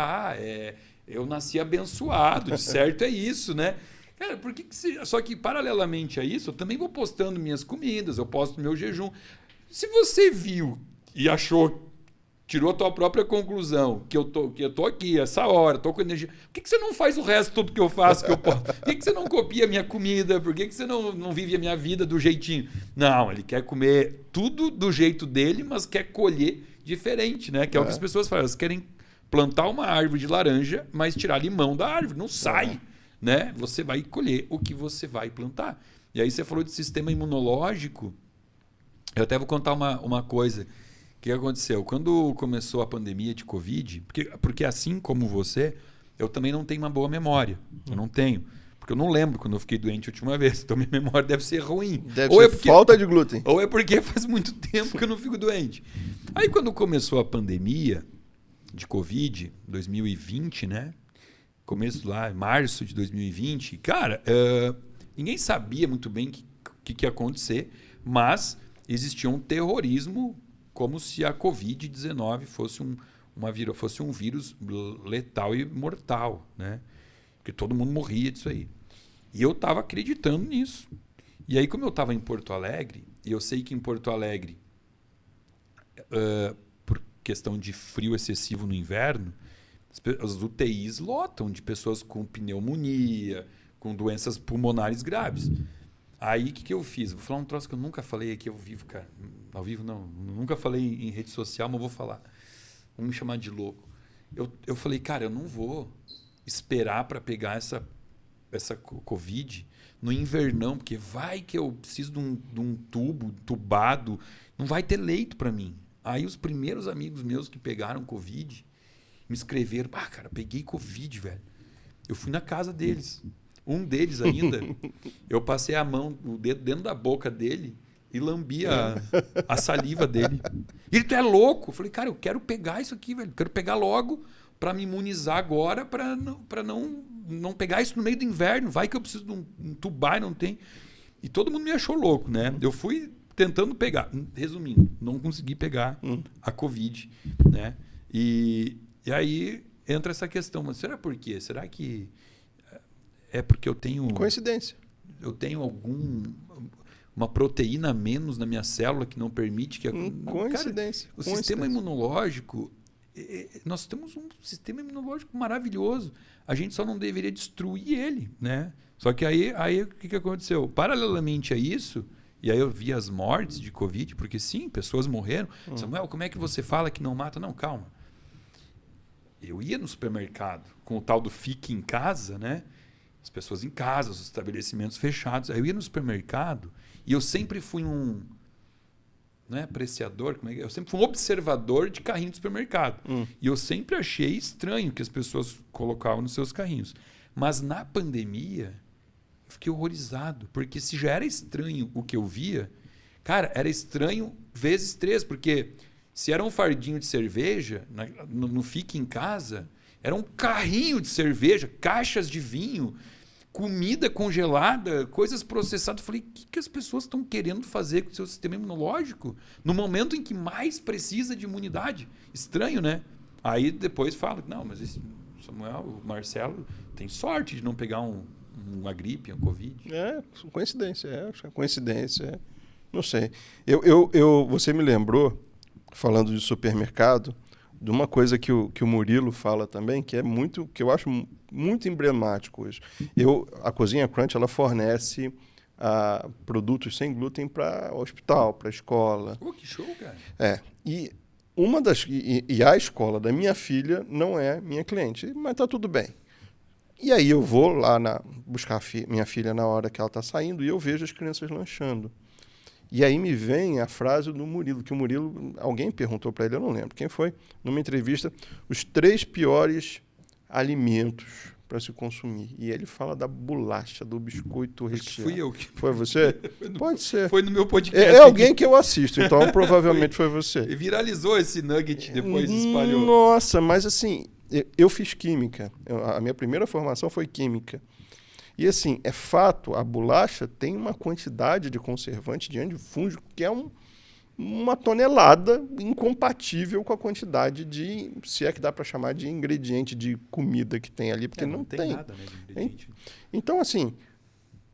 eu nasci abençoado, de certo é isso, né? Cara, só que paralelamente a isso, eu também vou postando minhas comidas, eu posto meu jejum. Se você viu e achou tirou a tua própria conclusão, que eu tô aqui, essa hora, tô com energia. Por que você não faz o resto tudo que eu faço, que eu posso? Por que você não copia a minha comida? Por que você não vive a minha vida do jeitinho? Não, ele quer comer tudo do jeito dele, mas quer colher diferente, né? Que é o que as pessoas fazem. Elas querem plantar uma árvore de laranja, mas tirar limão da árvore. Não sai, né? Você vai colher o que você vai plantar. E aí você falou de sistema imunológico. Eu até vou contar uma coisa. O que aconteceu? Quando começou a pandemia de Covid, porque assim como você, eu também não tenho uma boa memória. Eu não tenho. Porque eu não lembro quando eu fiquei doente a última vez. Então minha memória deve ser ruim. Deve ser falta de glúten. Ou é porque faz muito tempo que eu não fico doente. Aí quando começou a pandemia de Covid, 2020, né? Começo lá, março de 2020. Cara, ninguém sabia muito bem o que ia acontecer, mas existia um terrorismo como se a Covid-19 fosse um vírus letal e mortal, né? Porque todo mundo morria disso aí. E eu estava acreditando nisso. E aí, como eu estava em Porto Alegre, e eu sei que em Porto Alegre, por questão de frio excessivo no inverno, as UTIs lotam de pessoas com pneumonia, com doenças pulmonares graves. Aí, o que eu fiz? Vou falar um troço que eu nunca falei aqui ao vivo, cara. Ao vivo, não. Nunca falei em rede social, mas vou falar. Vão me chamar de louco. Eu falei, cara, eu não vou esperar para pegar essa Covid no invernão, porque vai que eu preciso de um tubado, não vai ter leito para mim. Aí, os primeiros amigos meus que pegaram Covid me escreveram, cara, peguei Covid, velho. Eu fui na casa deles. Um deles ainda, eu passei a mão, o dedo dentro da boca dele e lambi a saliva dele. E ele, tu é louco? Eu falei, cara, eu quero pegar isso aqui, velho. Eu quero pegar logo para me imunizar agora, para não pegar isso no meio do inverno. Vai que eu preciso de um tubar e não tem. E todo mundo me achou louco, né? Eu fui tentando pegar. Resumindo, não consegui pegar a Covid, né? E aí entra essa questão. Mas será por quê? Será que é porque eu tenho... Coincidência. Eu tenho uma proteína a menos na minha célula que não permite que... Coincidência. Cara, o sistema imunológico... Nós temos um sistema imunológico maravilhoso. A gente só não deveria destruir ele, né? Só que aí o que aconteceu? Paralelamente a isso, e aí eu vi as mortes de Covid, porque sim, pessoas morreram. Samuel, como é que você fala que não mata? Não, calma. Eu ia no supermercado com o tal do fique em casa, né? As pessoas em casa, os estabelecimentos fechados. Aí eu ia no supermercado e eu sempre fui não é apreciador, eu sempre fui um observador de carrinho de supermercado. E eu sempre achei estranho que as pessoas colocavam nos seus carrinhos. Mas na pandemia, eu fiquei horrorizado, porque se já era estranho o que eu via, cara, era estranho vezes 3, porque se era um fardinho de cerveja, no Fique em Casa, era um carrinho de cerveja, caixas de vinho, comida congelada, coisas processadas. Eu falei, o que as pessoas estão querendo fazer com o seu sistema imunológico no momento em que mais precisa de imunidade? Estranho, né? Aí depois fala, não, mas esse Samuel, o Marcelo, tem sorte de não pegar uma gripe, um Covid. Coincidência, acho que é coincidência. Não sei. Você me lembrou, falando de supermercado, de uma coisa que o Murilo fala também, que eu acho muito emblemático hoje. A Cozinha Crunch, ela fornece produtos sem glúten para hospital, para escola. Que show, cara. E a escola da minha filha não é minha cliente, mas tá tudo bem. E aí eu vou lá buscar minha filha na hora que ela está saindo e eu vejo as crianças lanchando. E aí me vem a frase do Murilo, que o Murilo, alguém perguntou para ele, eu não lembro quem foi, numa entrevista, os 3 piores alimentos para se consumir. E ele fala da bolacha, do biscoito recheado. Fui eu. Foi você? Pode ser. Foi no meu podcast. É alguém que eu assisto, então provavelmente foi você. E viralizou esse nugget, depois espalhou. Nossa, mas assim, eu fiz química. A minha primeira formação foi química. E assim, é fato, a bolacha tem uma quantidade de conservante de antifúngico que é uma tonelada incompatível com a quantidade de, se é que dá para chamar de ingrediente de comida que tem ali, porque não tem nada, né, de ingrediente. Então, assim,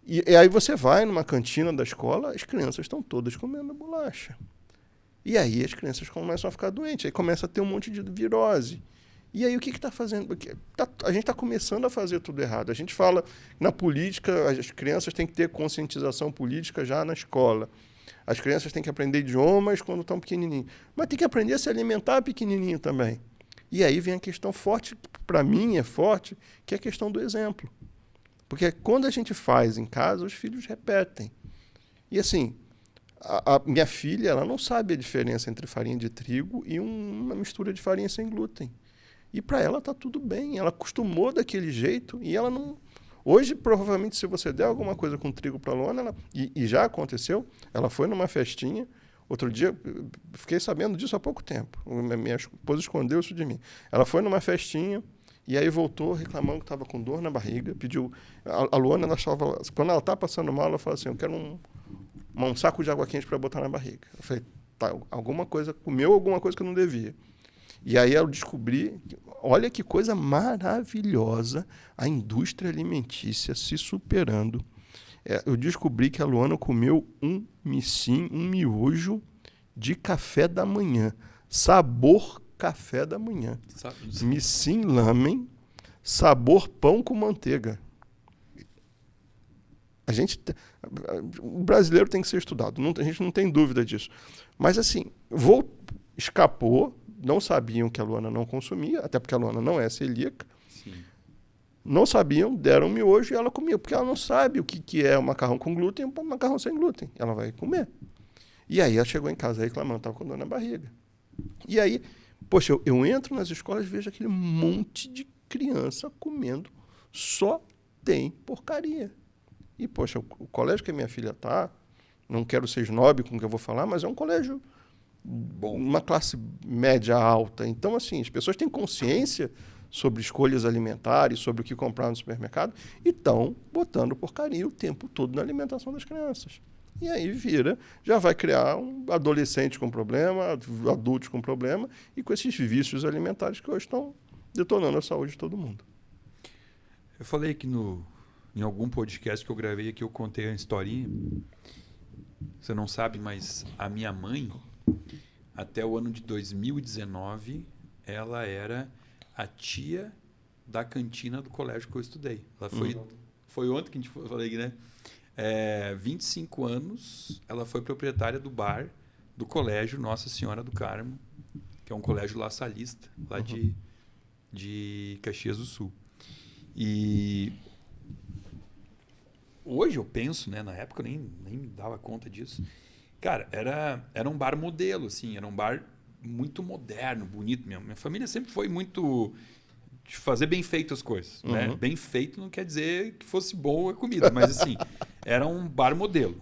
e aí você vai numa cantina da escola, as crianças estão todas comendo bolacha. E aí as crianças começam a ficar doentes, aí começa a ter um monte de virose. E aí o que está fazendo? Porque a gente está começando a fazer tudo errado. A gente fala na política, as crianças têm que ter conscientização política já na escola. As crianças têm que aprender idiomas quando estão pequenininhos. Mas tem que aprender a se alimentar pequenininho também. E aí vem a questão forte, para mim é forte, que é a questão do exemplo. Porque quando a gente faz em casa, os filhos repetem. E assim, a minha filha, ela não sabe a diferença entre farinha de trigo e uma mistura de farinha sem glúten. E para ela está tudo bem. Ela acostumou daquele jeito e ela não... Hoje, provavelmente, se você der alguma coisa com trigo para a Luana, e já aconteceu, ela foi numa festinha, outro dia, fiquei sabendo disso há pouco tempo, minha esposa escondeu isso de mim. Ela foi numa festinha e aí voltou reclamando que estava com dor na barriga, pediu... A Luana, quando ela está passando mal, ela fala assim, eu quero um saco de água quente para botar na barriga. Eu falei, tá, comeu alguma coisa que eu não devia. E aí eu descobri, olha que coisa maravilhosa, a indústria alimentícia se superando. Eu descobri que a Luana comeu um miojo de café da manhã. Sabor café da missim lamen, sabor pão com manteiga. O brasileiro tem que ser estudado, a gente não tem dúvida disso. Mas assim, escapou. Não sabiam que a Luana não consumia, até porque a Luana não é celíaca. Sim. Não sabiam, deram miojo e ela comia, porque ela não sabe o que é um macarrão com glúten e um macarrão sem glúten. Ela vai comer. E aí ela chegou em casa reclamando, estava com dor na barriga. E aí, poxa, eu entro nas escolas e vejo aquele monte de criança comendo, só tem porcaria. E, poxa, o colégio que a minha filha está, não quero ser snob com o que eu vou falar, mas é um colégio... Bom, uma classe média alta. Então, assim, as pessoas têm consciência sobre escolhas alimentares, sobre o que comprar no supermercado, e estão botando porcaria o tempo todo na alimentação das crianças. E aí já vai criar um adolescente com problema, adultos com problema, e com esses vícios alimentares que hoje estão detonando a saúde de todo mundo. Eu falei aqui em algum podcast que eu gravei aqui, eu contei a historinha. Você não sabe, mas a minha mãe... Até o ano de 2019, ela era a tia da cantina do colégio que eu estudei. Ela foi ontem que a gente falou aqui, né? 25 anos, ela foi proprietária do bar do colégio Nossa Senhora do Carmo, que é um colégio La Salista, lá de Caxias do Sul. E hoje eu penso, né? Na época eu nem me dava conta disso. Cara, era um bar modelo, assim, era um bar muito moderno, bonito mesmo. Minha família sempre foi muito de fazer bem feito as coisas, né? Bem feito não quer dizer que fosse boa a comida, mas assim, era um bar modelo.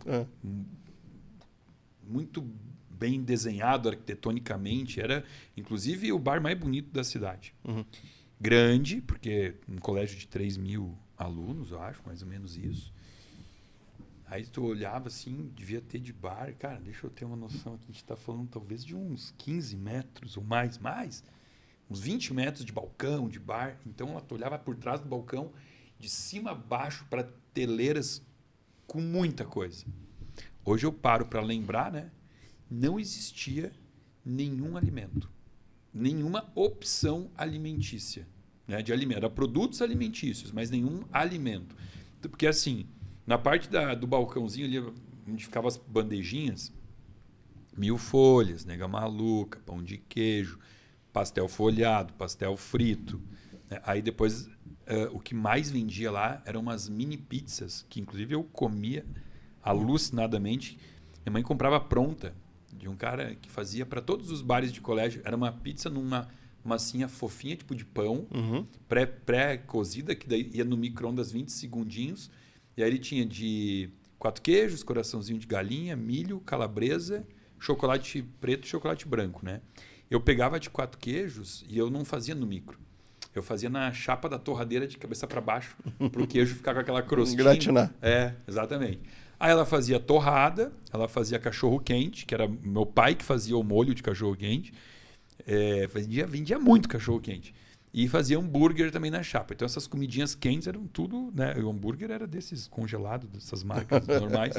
Muito bem desenhado arquitetonicamente, era inclusive o bar mais bonito da cidade. Grande, porque um colégio de 3.000 alunos, eu acho, mais ou menos isso. Aí tu olhava assim, devia ter de bar. Cara, deixa eu ter uma noção aqui. A gente está falando talvez de uns 15 metros ou mais. Uns 20 metros de balcão, de bar. Então, tu olhava por trás do balcão, de cima a baixo, prateleiras com muita coisa. Hoje eu paro para lembrar, né? Não existia nenhum alimento. Nenhuma opção alimentícia. Né, de alimento. Era produtos alimentícios, mas nenhum alimento. Porque assim... Na parte do balcãozinho ali, onde ficavam as bandejinhas, 1000 folhas, nega maluca, pão de queijo, pastel folhado, pastel frito. Aí depois, o que mais vendia lá eram umas mini pizzas, que inclusive eu comia alucinadamente. Minha mãe comprava pronta, de um cara que fazia para todos os bares de colégio. Era uma pizza numa massinha fofinha, tipo de pão, pré-cozida, que daí ia no micro-ondas 20 segundinhos. E aí ele tinha de 4 queijos, coraçãozinho de galinha, milho, calabresa, chocolate preto e chocolate branco, né? Eu pegava de 4 queijos e eu não fazia no micro. Eu fazia na chapa da torradeira de cabeça para baixo, para o queijo ficar com aquela crostinha. Gratinar. Exatamente. Aí ela fazia torrada, ela fazia cachorro-quente, que era meu pai que fazia o molho de cachorro-quente. Vendia muito cachorro-quente. E fazia hambúrguer também na chapa. Então essas comidinhas quentes eram tudo, né? O hambúrguer era desses congelados, dessas marcas normais.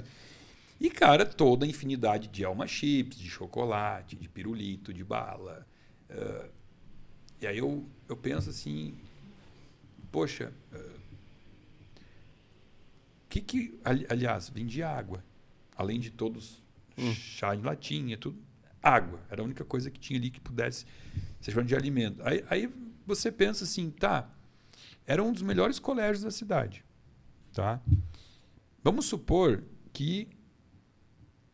E, cara, toda a infinidade de Alma Chips, de chocolate, de pirulito, de bala. E aí eu penso assim, poxa, aliás, vendia água. Além de todos chá em latinha, tudo. Água. Era a única coisa que tinha ali que pudesse ser chamado de alimento. Aí você pensa assim, tá, era um dos melhores colégios da cidade. Tá? Vamos supor que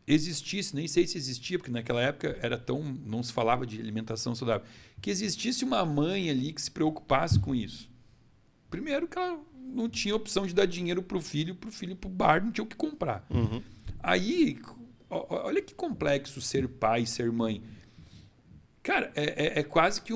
existisse, nem sei se existia, porque naquela época não se falava de alimentação saudável, que existisse uma mãe ali que se preocupasse com isso. Primeiro que ela não tinha opção de dar dinheiro para o filho ir para o bar, não tinha o que comprar. Uhum. Aí, olha que complexo ser pai, ser mãe. Cara, é quase que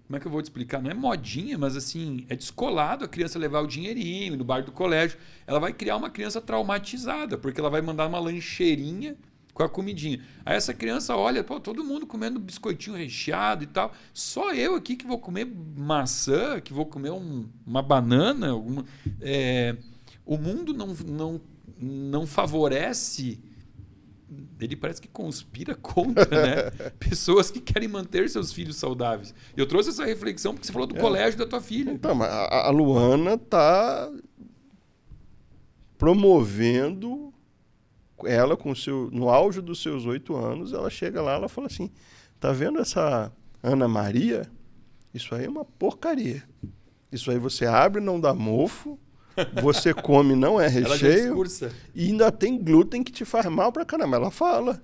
como é que eu vou te explicar? Não é modinha, mas assim, é descolado a criança levar o dinheirinho no bar do colégio. Ela vai criar uma criança traumatizada, porque ela vai mandar uma lancheirinha com a comidinha. Aí essa criança olha, pô, todo mundo comendo biscoitinho recheado e tal. Só eu aqui que vou comer maçã, que vou comer uma banana. O mundo não favorece. Ele parece que conspira contra, né? Pessoas que querem manter seus filhos saudáveis. Eu trouxe essa reflexão porque você falou do colégio da tua filha. Então, mas a Luana está promovendo ela no auge dos seus 8 anos. Ela chega lá, ela fala assim, tá vendo essa Ana Maria? Isso aí é uma porcaria. Isso aí você abre, não dá mofo. Você come, não é recheio, e ainda tem glúten que te faz mal pra caramba. Ela fala.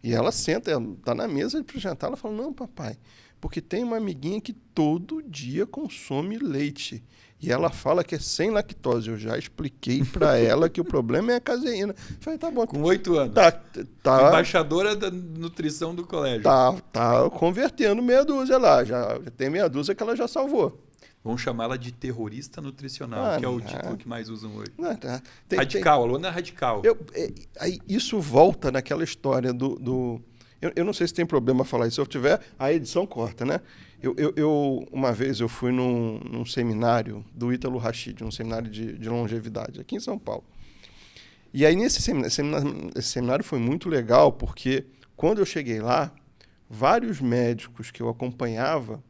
E ela senta, ela tá na mesa para jantar, ela fala, não, papai, porque tem uma amiguinha que todo dia consome leite. E ela fala que é sem lactose. Eu já expliquei para ela que o problema é a caseína. Eu falei, tá bom. Com 8 anos. Tá, embaixadora da nutrição do colégio. Tá convertendo meia dúzia lá. Já tem meia dúzia que ela já salvou. Vamos chamá-la de terrorista nutricional, que é o título que mais usam hoje. Tá. Radical, a Luana é radical. Aí isso volta naquela história eu não sei se tem problema falar isso. Se eu tiver, a edição corta, né? Uma vez eu fui num seminário do Ítalo Rachid, um seminário de longevidade, aqui em São Paulo. E aí, esse seminário foi muito legal, porque quando eu cheguei lá, vários médicos que eu acompanhava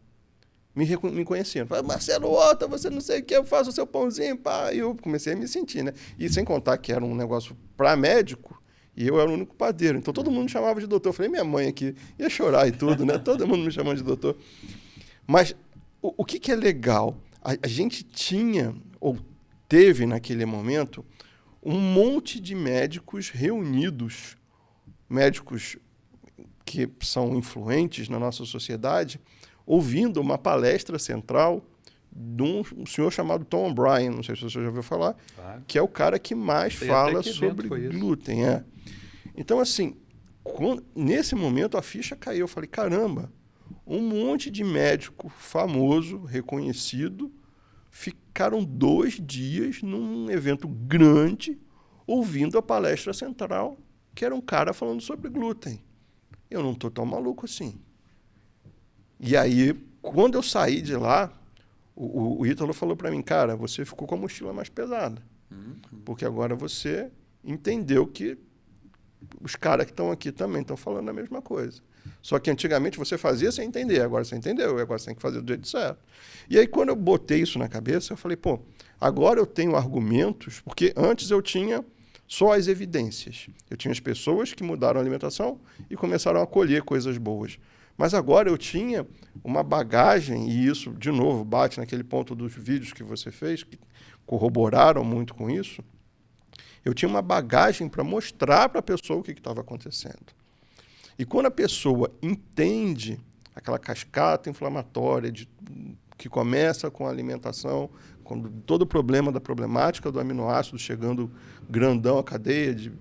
me conheciam. Falaram, Marcelo Horta, você não sei o que, eu faço o seu pãozinho, pá. E eu comecei a me sentir, né? E sem contar que era um negócio para médico, e eu era o único padeiro. Então todo mundo me chamava de doutor. Eu falei, minha mãe aqui ia chorar e tudo, né? Todo mundo me chamando de doutor. Mas o que é legal? A gente tinha, ou teve naquele momento, um monte de médicos reunidos, médicos que são influentes na nossa sociedade, ouvindo uma palestra central de um senhor chamado Tom O'Brien, não sei se você já ouviu falar, que é o cara que mais fala sobre glúten. Então, assim, nesse momento a ficha caiu. Eu falei, caramba, um monte de médico famoso, reconhecido, ficaram 2 dias num evento grande ouvindo a palestra central, que era um cara falando sobre glúten. Eu não estou tão maluco assim. E aí, quando eu saí de lá, o Ítalo falou para mim, cara, você ficou com a mochila mais pesada. Porque agora você entendeu que os caras que estão aqui também estão falando a mesma coisa. Só que antigamente você fazia sem entender, agora você entendeu, e agora você tem que fazer do jeito certo. E aí, quando eu botei isso na cabeça, eu falei, pô, agora eu tenho argumentos, porque antes eu tinha só as evidências. Eu tinha as pessoas que mudaram a alimentação e começaram a colher coisas boas. Mas agora eu tinha uma bagagem, e isso, de novo, bate naquele ponto dos vídeos que você fez, que corroboraram muito com isso. Eu tinha uma bagagem para mostrar para a pessoa o que estava acontecendo. E quando a pessoa entende aquela cascata inflamatória que começa com a alimentação, quando todo o problema da problemática do aminoácido chegando grandão à cadeia,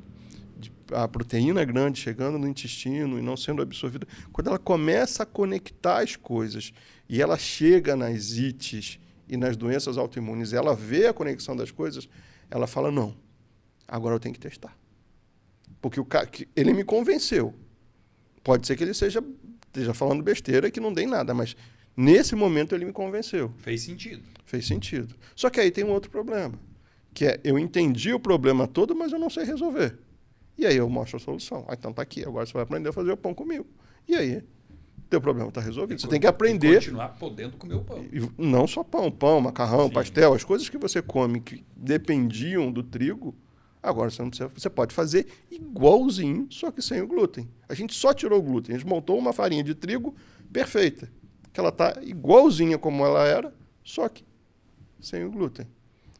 a proteína grande chegando no intestino e não sendo absorvida, quando ela começa a conectar as coisas e ela chega nas ites e nas doenças autoimunes, ela vê a conexão das coisas, ela fala, não, agora eu tenho que testar. Porque ele me convenceu. Pode ser que ele esteja falando besteira e que não dê em nada, mas nesse momento ele me convenceu. Fez sentido. Fez sentido. Só que aí tem um outro problema, que é eu entendi o problema todo, mas eu não sei resolver. E aí eu mostro a solução. Então tá aqui, agora você vai aprender a fazer o pão comigo. E aí, teu problema está resolvido. Você tem que aprender... continuar podendo comer o pão. E não só pão, macarrão, Sim. pastel, as coisas que você come que dependiam do trigo, agora você não precisa, você pode fazer igualzinho, só que sem o glúten. A gente só tirou o glúten, a gente montou uma farinha de trigo perfeita, que ela está igualzinha como ela era, só que sem o glúten.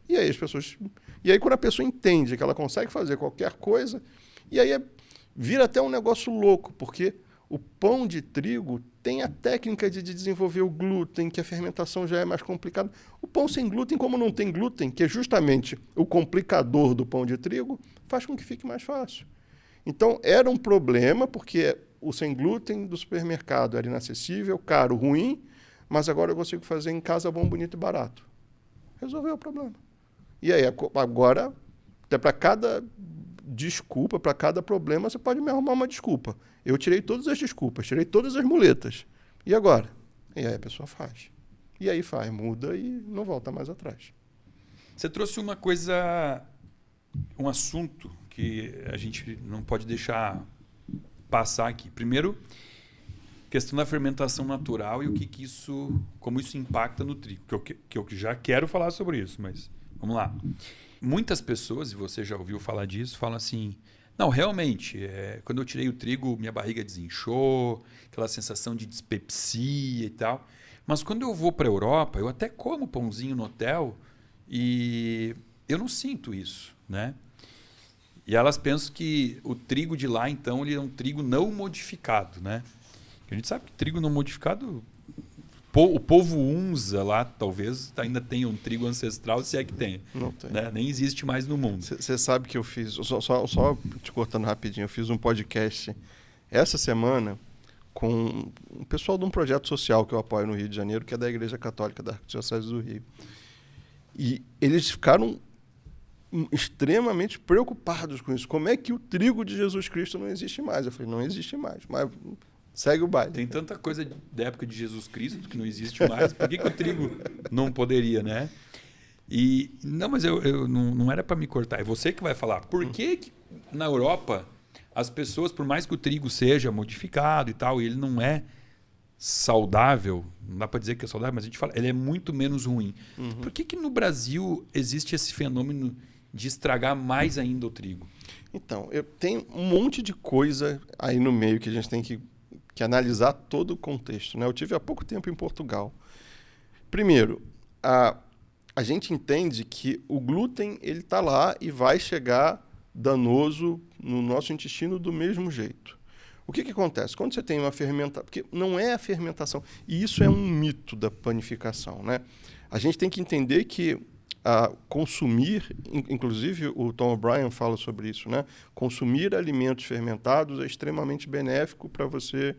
E aí quando a pessoa entende que ela consegue fazer qualquer coisa, e aí vira até um negócio louco, porque o pão de trigo tem a técnica de desenvolver o glúten, que a fermentação já é mais complicada. O pão sem glúten, como não tem glúten, que é justamente o complicador do pão de trigo, faz com que fique mais fácil. Então, era um problema, porque o sem glúten do supermercado era inacessível, caro, ruim, mas agora eu consigo fazer em casa bom, bonito e barato. Resolveu o problema. E aí, agora, até para cada desculpa, para cada problema, você pode me arrumar uma desculpa. Eu tirei todas as desculpas, tirei todas as muletas. E agora? E aí a pessoa faz. E aí faz, muda e não volta mais atrás. Você trouxe uma coisa, um assunto que a gente não pode deixar passar aqui. Primeiro, questão da fermentação natural e o que isso, como isso impacta no trigo. Que eu já quero falar sobre isso, mas vamos lá. Muitas pessoas, e você já ouviu falar disso, falam assim, não, realmente, quando eu tirei o trigo, minha barriga desinchou, aquela sensação de dispepsia e tal. Mas quando eu vou para a Europa, eu até como pãozinho no hotel e eu não sinto isso, né? E elas pensam que o trigo de lá, então, ele é um trigo não modificado, né? A gente sabe que trigo não modificado, o povo Hunza lá, talvez, ainda tenha um trigo ancestral, se é que tem. Não tem. Né? Nem existe mais no mundo. Você sabe que eu fiz, só te cortando rapidinho, eu fiz um podcast essa semana com o pessoal de um projeto social que eu apoio no Rio de Janeiro, que é da Igreja Católica da Arquidiocese do Rio. E eles ficaram extremamente preocupados com isso. Como é que o trigo de Jesus Cristo não existe mais? Eu falei, não existe mais, mas segue o baile. Tem tanta coisa da época de Jesus Cristo que não existe mais. Por que o trigo não poderia, né? E, não, mas eu não era para me cortar. É você que vai falar. Por que na Europa as pessoas, por mais que o trigo seja modificado e tal, e ele não é saudável, não dá para dizer que é saudável, mas a gente fala, ele é muito menos ruim. Por que no Brasil existe esse fenômeno de estragar mais ainda o trigo? Então, tem um monte de coisa aí no meio que a gente tem que analisar todo o contexto, né? Eu tive há pouco tempo em Portugal. Primeiro, a gente entende que o glúten ele está lá e vai chegar danoso no nosso intestino do mesmo jeito. O que acontece? Quando você tem uma fermentação... Porque não é a fermentação, e isso é um mito da panificação, né? A gente tem que entender que consumir, inclusive o Tom O'Brien fala sobre isso, né? Consumir alimentos fermentados é extremamente benéfico para você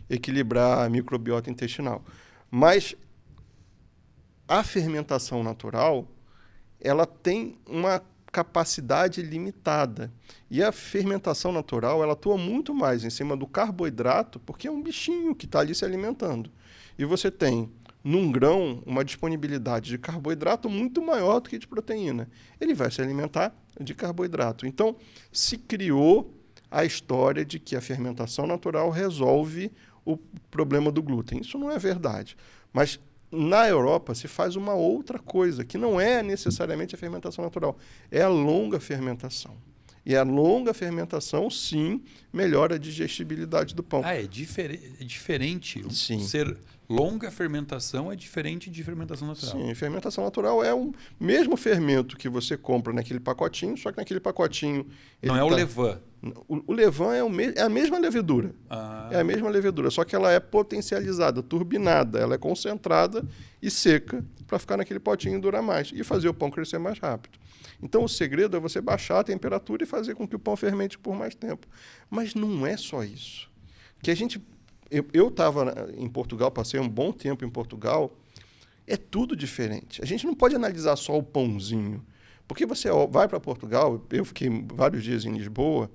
equilibrar a microbiota intestinal. Mas a fermentação natural, ela tem uma capacidade limitada. E a fermentação natural, ela atua muito mais em cima do carboidrato, porque é um bichinho que está ali se alimentando. E você tem, num grão, uma disponibilidade de carboidrato muito maior do que de proteína. Ele vai se alimentar de carboidrato. Então, se criou a história de que a fermentação natural resolve o problema do glúten. Isso não é verdade. Mas na Europa se faz uma outra coisa, que não é necessariamente a fermentação natural, é a longa fermentação. E a longa fermentação, sim, melhora a digestibilidade do pão. É diferente. Sim. Ser longa fermentação é diferente de fermentação natural. Sim, fermentação natural é o mesmo fermento que você compra naquele pacotinho, só que naquele pacotinho... Não é o levain. O levain é a mesma levedura. É a mesma levedura, só que ela é potencializada, turbinada, ela é concentrada e seca para ficar naquele potinho e durar mais e fazer o pão crescer mais rápido. Então o segredo é você baixar a temperatura e fazer com que o pão fermente por mais tempo. Mas não é só isso. Que a gente... Eu estava em Portugal, passei um bom tempo em Portugal, é tudo diferente. A gente não pode analisar só o pãozinho. Porque você vai para Portugal, eu fiquei vários dias em Lisboa,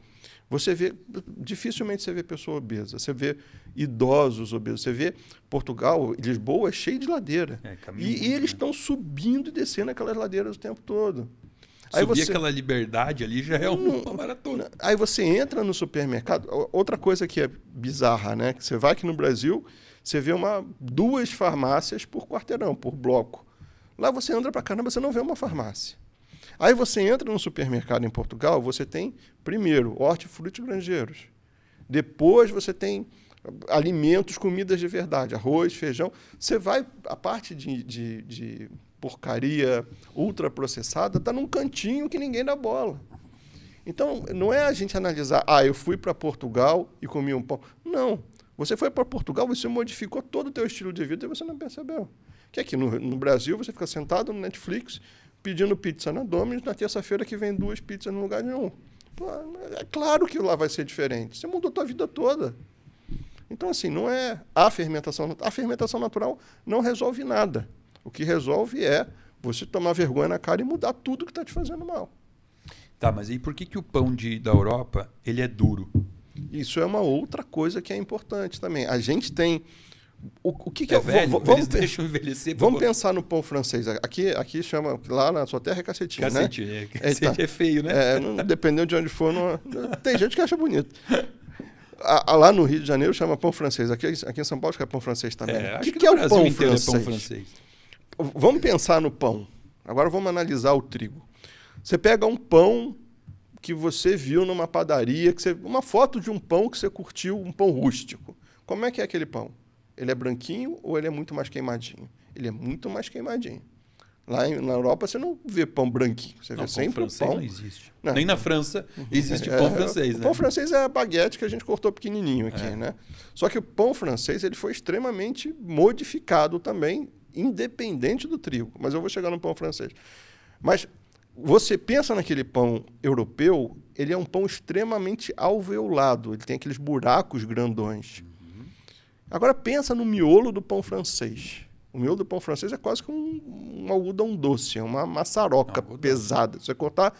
dificilmente você vê pessoa obesa, você vê idosos obesos, você vê Portugal, Lisboa é cheio de ladeira. E eles estão subindo e descendo aquelas ladeiras o tempo todo. Aí Subir aquela liberdade ali já é uma maratona. Aí você entra no supermercado. Outra coisa que é bizarra, né? Que você vai aqui no Brasil, você vê 2 farmácias por quarteirão, por bloco. Lá você anda pra caramba, você não vê uma farmácia. Aí você entra no supermercado em Portugal, você tem, primeiro, hortifruti granjeiros. Depois você tem alimentos, comidas de verdade, arroz, feijão. Você vai, a parte de porcaria ultraprocessada está num cantinho que ninguém dá bola. Então, não é a gente analisar, eu fui para Portugal e comi um pão. Não. Você foi para Portugal, você modificou todo o teu estilo de vida e você não percebeu. Que aqui no Brasil, você fica sentado no Netflix pedindo pizza na Domino's, na terça-feira que vem 2 pizzas no lugar nenhum. Pô, é claro que lá vai ser diferente. Você mudou a tua vida toda. Então, assim, não é a fermentação. A fermentação natural não resolve nada. O que resolve é você tomar vergonha na cara e mudar tudo que está te fazendo mal. Tá, mas aí por que o pão da Europa ele é duro? Isso é uma outra coisa que é importante também. A gente tem... O que é velho? Eles deixam envelhecer. Vamos pensar no pão francês. Aqui chama... Lá na sua terra é cacetinho, né? Cacete é feio, né? Dependendo de onde for. Tem gente que acha bonito. Lá no Rio de Janeiro chama pão francês. Aqui em São Paulo acho que é pão francês também. O que é o pão francês? Vamos pensar no pão. Agora vamos analisar o trigo. Você pega um pão que você viu numa padaria, uma foto de um pão que você curtiu, um pão rústico. Como é que é aquele pão? Ele é branquinho ou ele é muito mais queimadinho? Ele é muito mais queimadinho. Lá na Europa você não vê pão branquinho. Você vê sempre pão francês pão. Não existe. Não. Nem na França existe pão francês. O pão francês é a baguete que a gente cortou pequenininho aqui, né? Só que o pão francês ele foi extremamente modificado também, independente do trigo. Mas eu vou chegar no pão francês. Mas você pensa naquele pão europeu, ele é um pão extremamente alveolado. Ele tem aqueles buracos grandões. Agora pensa no miolo do pão francês. O miolo do pão francês é quase que um algodão doce, é uma maçaroca pesada. Se você cortar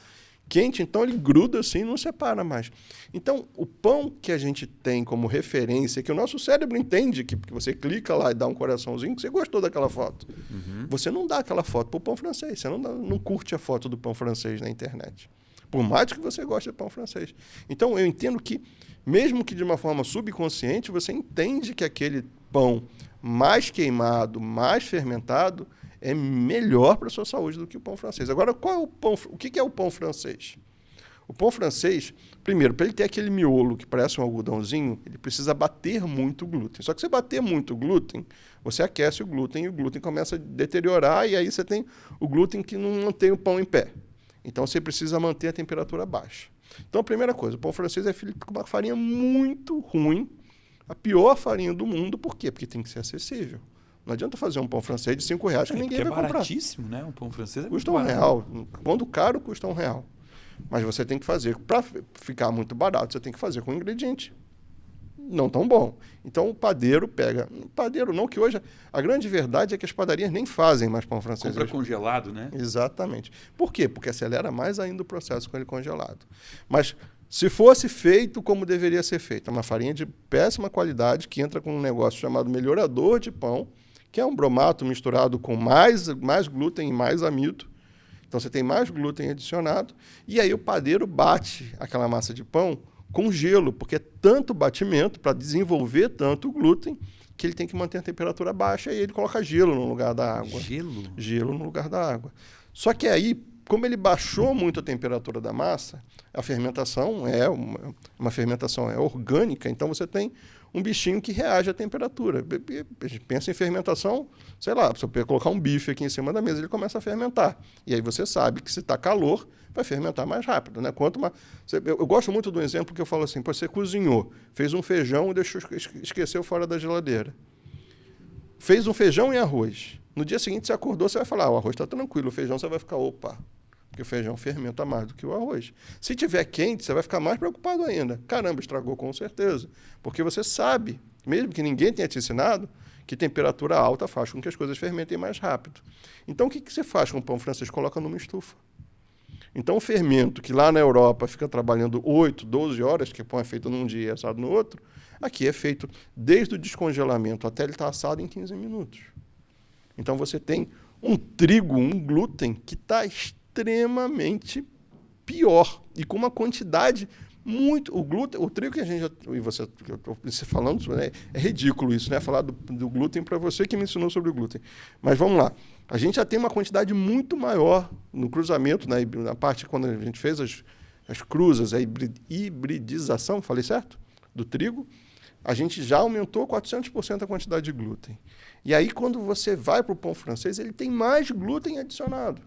quente, então ele gruda assim e não separa mais. Então, o pão que a gente tem como referência, que o nosso cérebro entende, que você clica lá e dá um coraçãozinho, que você gostou daquela foto. Você não dá aquela foto para o pão francês, você não curte a foto do pão francês na internet. Por mais que você goste de pão francês. Então, eu entendo que, mesmo que de uma forma subconsciente, você entende que aquele pão mais queimado, mais fermentado, é melhor para a sua saúde do que o pão francês. Agora, qual é o pão? O que é o pão francês? O pão francês, primeiro, para ele ter aquele miolo que parece um algodãozinho, ele precisa bater muito glúten. Só que se você bater muito glúten, você aquece o glúten e o glúten começa a deteriorar e aí você tem o glúten que não mantém o pão em pé. Então, você precisa manter a temperatura baixa. Então, a primeira coisa, o pão francês é feito com uma farinha muito ruim, a pior farinha do mundo. Por quê? Porque tem que ser acessível. Não adianta fazer um pão francês de R$5 que ninguém vai comprar. É baratíssimo, né? Um pão francês custa R$1. Quando caro, custa R$1. Mas você tem que fazer, para ficar muito barato, você tem que fazer com um ingrediente não tão bom. Então, o padeiro pega... Padeiro não, que hoje... A grande verdade é que as padarias nem fazem mais pão francês. Compra congelado, né? Exatamente. Por quê? Porque acelera mais ainda o processo com ele congelado. Mas... se fosse feito como deveria ser feito, uma farinha de péssima qualidade que entra com um negócio chamado melhorador de pão, que é um bromato misturado com mais glúten e mais amido. Então, você tem mais glúten adicionado. E aí o padeiro bate aquela massa de pão com gelo, porque é tanto batimento para desenvolver tanto glúten que ele tem que manter a temperatura baixa e ele coloca gelo no lugar da água. Gelo? Gelo no lugar da água. Só que aí, como ele baixou muito a temperatura da massa, a fermentação é uma fermentação orgânica, então você tem um bichinho que reage à temperatura. A gente pensa em fermentação, sei lá, se eu colocar um bife aqui em cima da mesa, ele começa a fermentar. E aí você sabe que se está calor, vai fermentar mais rápido, né? Eu gosto muito do exemplo que eu falo assim, você cozinhou, fez um feijão e esqueceu fora da geladeira. Fez um feijão e arroz. No dia seguinte você acordou, você vai falar, o arroz está tranquilo, o feijão você vai ficar, opa, porque o feijão fermenta mais do que o arroz. Se tiver quente, você vai ficar mais preocupado ainda. Caramba, estragou com certeza. Porque você sabe, mesmo que ninguém tenha te ensinado, que temperatura alta faz com que as coisas fermentem mais rápido. Então, o que você faz com o pão francês? Coloca numa estufa. Então, o fermento, que lá na Europa fica trabalhando 8, 12 horas, que o pão é feito num dia e assado no outro, aqui é feito desde o descongelamento até ele estar assado em 15 minutos. Então, você tem um trigo, um glúten, que está extremamente extremamente pior e com uma quantidade muito... O trigo que a gente... E você falando, né, é ridículo isso, né? Falar do glúten para você que me ensinou sobre o glúten. Mas vamos lá. A gente já tem uma quantidade muito maior no cruzamento, na parte quando a gente fez as cruzas, a hibridização, falei certo? Do trigo. A gente já aumentou 400% a quantidade de glúten. E aí, quando você vai para o pão francês, ele tem mais glúten adicionado,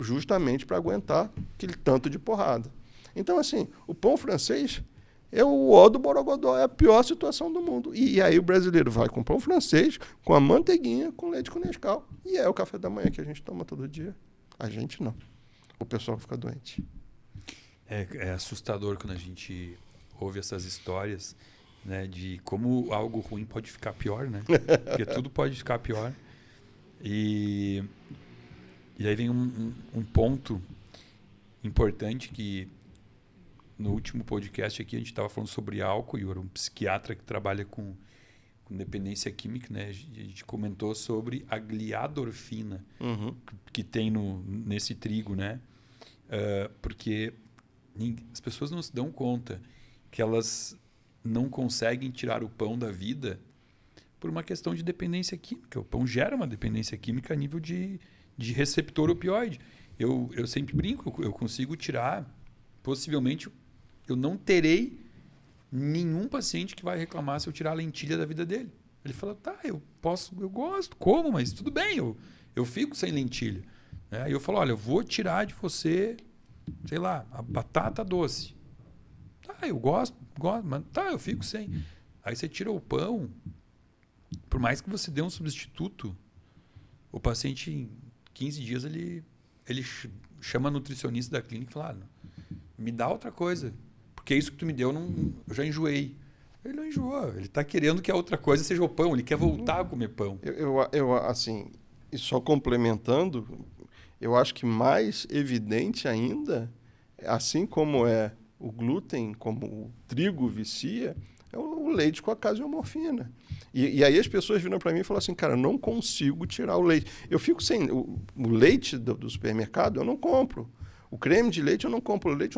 justamente para aguentar aquele tanto de porrada. Então, assim, o pão francês é o ó do borogodó, é a pior situação do mundo. E aí o brasileiro vai com pão francês, com a manteiguinha, com leite com Nescau. E é o café da manhã que a gente toma todo dia. A gente não. O pessoal fica doente. É assustador quando a gente ouve essas histórias, né, de como algo ruim pode ficar pior, né? Porque tudo pode ficar pior. E aí vem um ponto importante que no último podcast aqui a gente estava falando sobre álcool e eu era um psiquiatra que trabalha com dependência química, né? A gente comentou sobre a gliadorfina que tem nesse trigo, né? Porque as pessoas não se dão conta que elas não conseguem tirar o pão da vida por uma questão de dependência química. O pão gera uma dependência química a nível de receptor opioide. Eu sempre brinco, eu consigo tirar, possivelmente, eu não terei nenhum paciente que vai reclamar se eu tirar a lentilha da vida dele. Ele fala, tá, eu gosto, como, mas tudo bem, eu fico sem lentilha. Aí eu falo, olha, eu vou tirar de você, sei lá, a batata doce. Tá, eu gosto, mas tá, eu fico sem. Aí você tira o pão, por mais que você dê um substituto, o paciente em 15 dias ele chama a nutricionista da clínica e fala, me dá outra coisa, porque isso que tu me deu eu já enjoei. Ele não enjoou, ele está querendo que a outra coisa seja o pão, ele quer voltar a comer pão. Eu assim, e só complementando, eu acho que mais evidente ainda, assim como é o glúten, como o trigo vicia, é o leite com a caseomorfina. E aí as pessoas viram para mim e falaram assim, cara, eu não consigo tirar o leite. Eu fico sem... O leite do supermercado eu não compro. O creme de leite eu não compro. O leite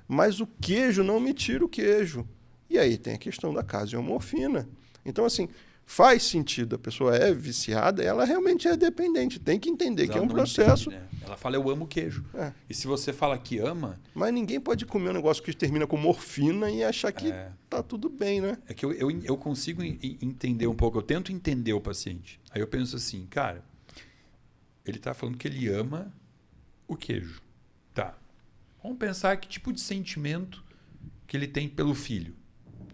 mas o queijo não me tira o queijo. E aí tem a questão da caseomorfina. Então, assim, faz sentido. A pessoa é viciada, ela realmente é dependente. Tem que entender que é um processo... Entende, né? Ela fala, eu amo queijo. E se você fala que ama... Mas ninguém pode comer um negócio que termina com morfina e achar que tá tudo bem, né? É que eu consigo entender um pouco. Eu tento entender o paciente. Aí eu penso assim, cara, ele tá falando que ele ama o queijo. Tá. Vamos pensar que tipo de sentimento que ele tem pelo filho.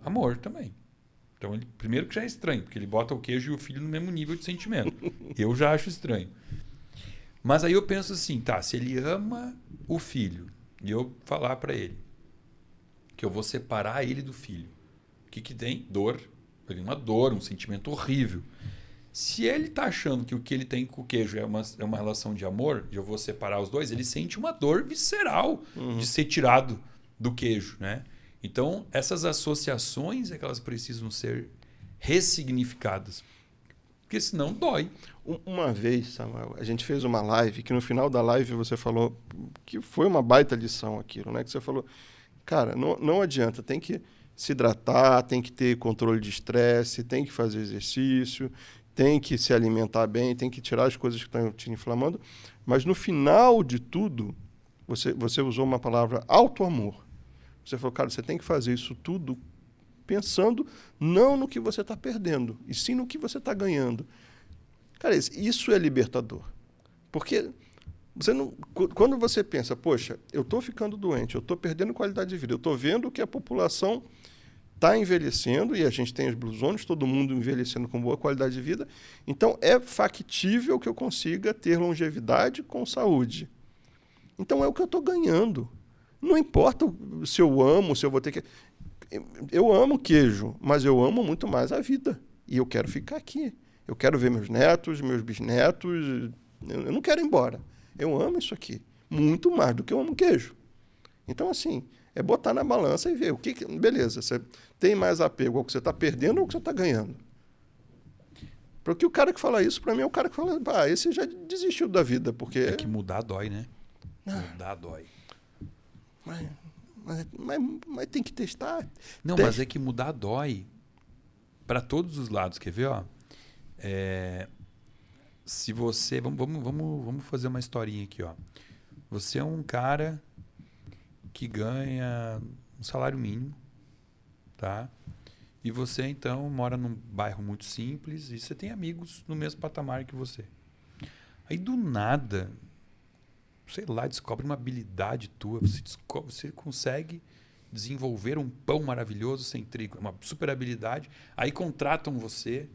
Amor também. Então, primeiro que já é estranho, porque ele bota o queijo e o filho no mesmo nível de sentimento. Eu já acho estranho. Mas aí eu penso assim, tá, se ele ama o filho e eu falar para ele que eu vou separar ele do filho, o que tem? Dor. Vai vir uma dor, um sentimento horrível. Se ele tá achando que o que ele tem com o queijo é uma relação de amor, e eu vou separar os dois, ele sente uma dor visceral de ser tirado do queijo, né? Então, essas associações é que elas precisam ser ressignificadas. Porque senão dói. Uma vez, Samuel, a gente fez uma live, que no final da live você falou que foi uma baita lição aquilo, né? Que você falou, cara, não adianta, tem que se hidratar, tem que ter controle de estresse, tem que fazer exercício, tem que se alimentar bem, tem que tirar as coisas que estão te inflamando. Mas no final de tudo, você usou uma palavra auto-amor. Você falou, cara, você tem que fazer isso tudo pensando não no que você está perdendo, e sim no que você está ganhando. Cara, isso é libertador. Porque quando você pensa, poxa, eu estou ficando doente, eu estou perdendo qualidade de vida, eu estou vendo que a população está envelhecendo, e a gente tem os Blue Zones, todo mundo envelhecendo com boa qualidade de vida, então é factível que eu consiga ter longevidade com saúde. Então é o que eu estou ganhando. Não importa se eu amo, se eu vou ter que... Eu amo queijo, mas eu amo muito mais a vida. E eu quero ficar aqui. Eu quero ver meus netos, meus bisnetos. Eu não quero ir embora. Eu amo isso aqui. Muito mais do que eu amo queijo. Então, assim, é botar na balança e ver. Beleza, você tem mais apego ao que você está perdendo ou ao que você está ganhando? Porque o cara que fala isso, para mim, é o cara que fala, esse já desistiu da vida. Porque... É que mudar dói, né? Mudar dói. Mas tem que testar. Não, mas é que mudar dói para todos os lados. Quer ver? Ó? Se você... Vamos fazer uma historinha aqui. Ó. Você é um cara que ganha um salário mínimo, tá? E você, então, mora num bairro muito simples e você tem amigos no mesmo patamar que você. Aí, do nada, sei lá, descobre uma habilidade tua, você consegue desenvolver um pão maravilhoso sem trigo, uma super habilidade, aí contratam você,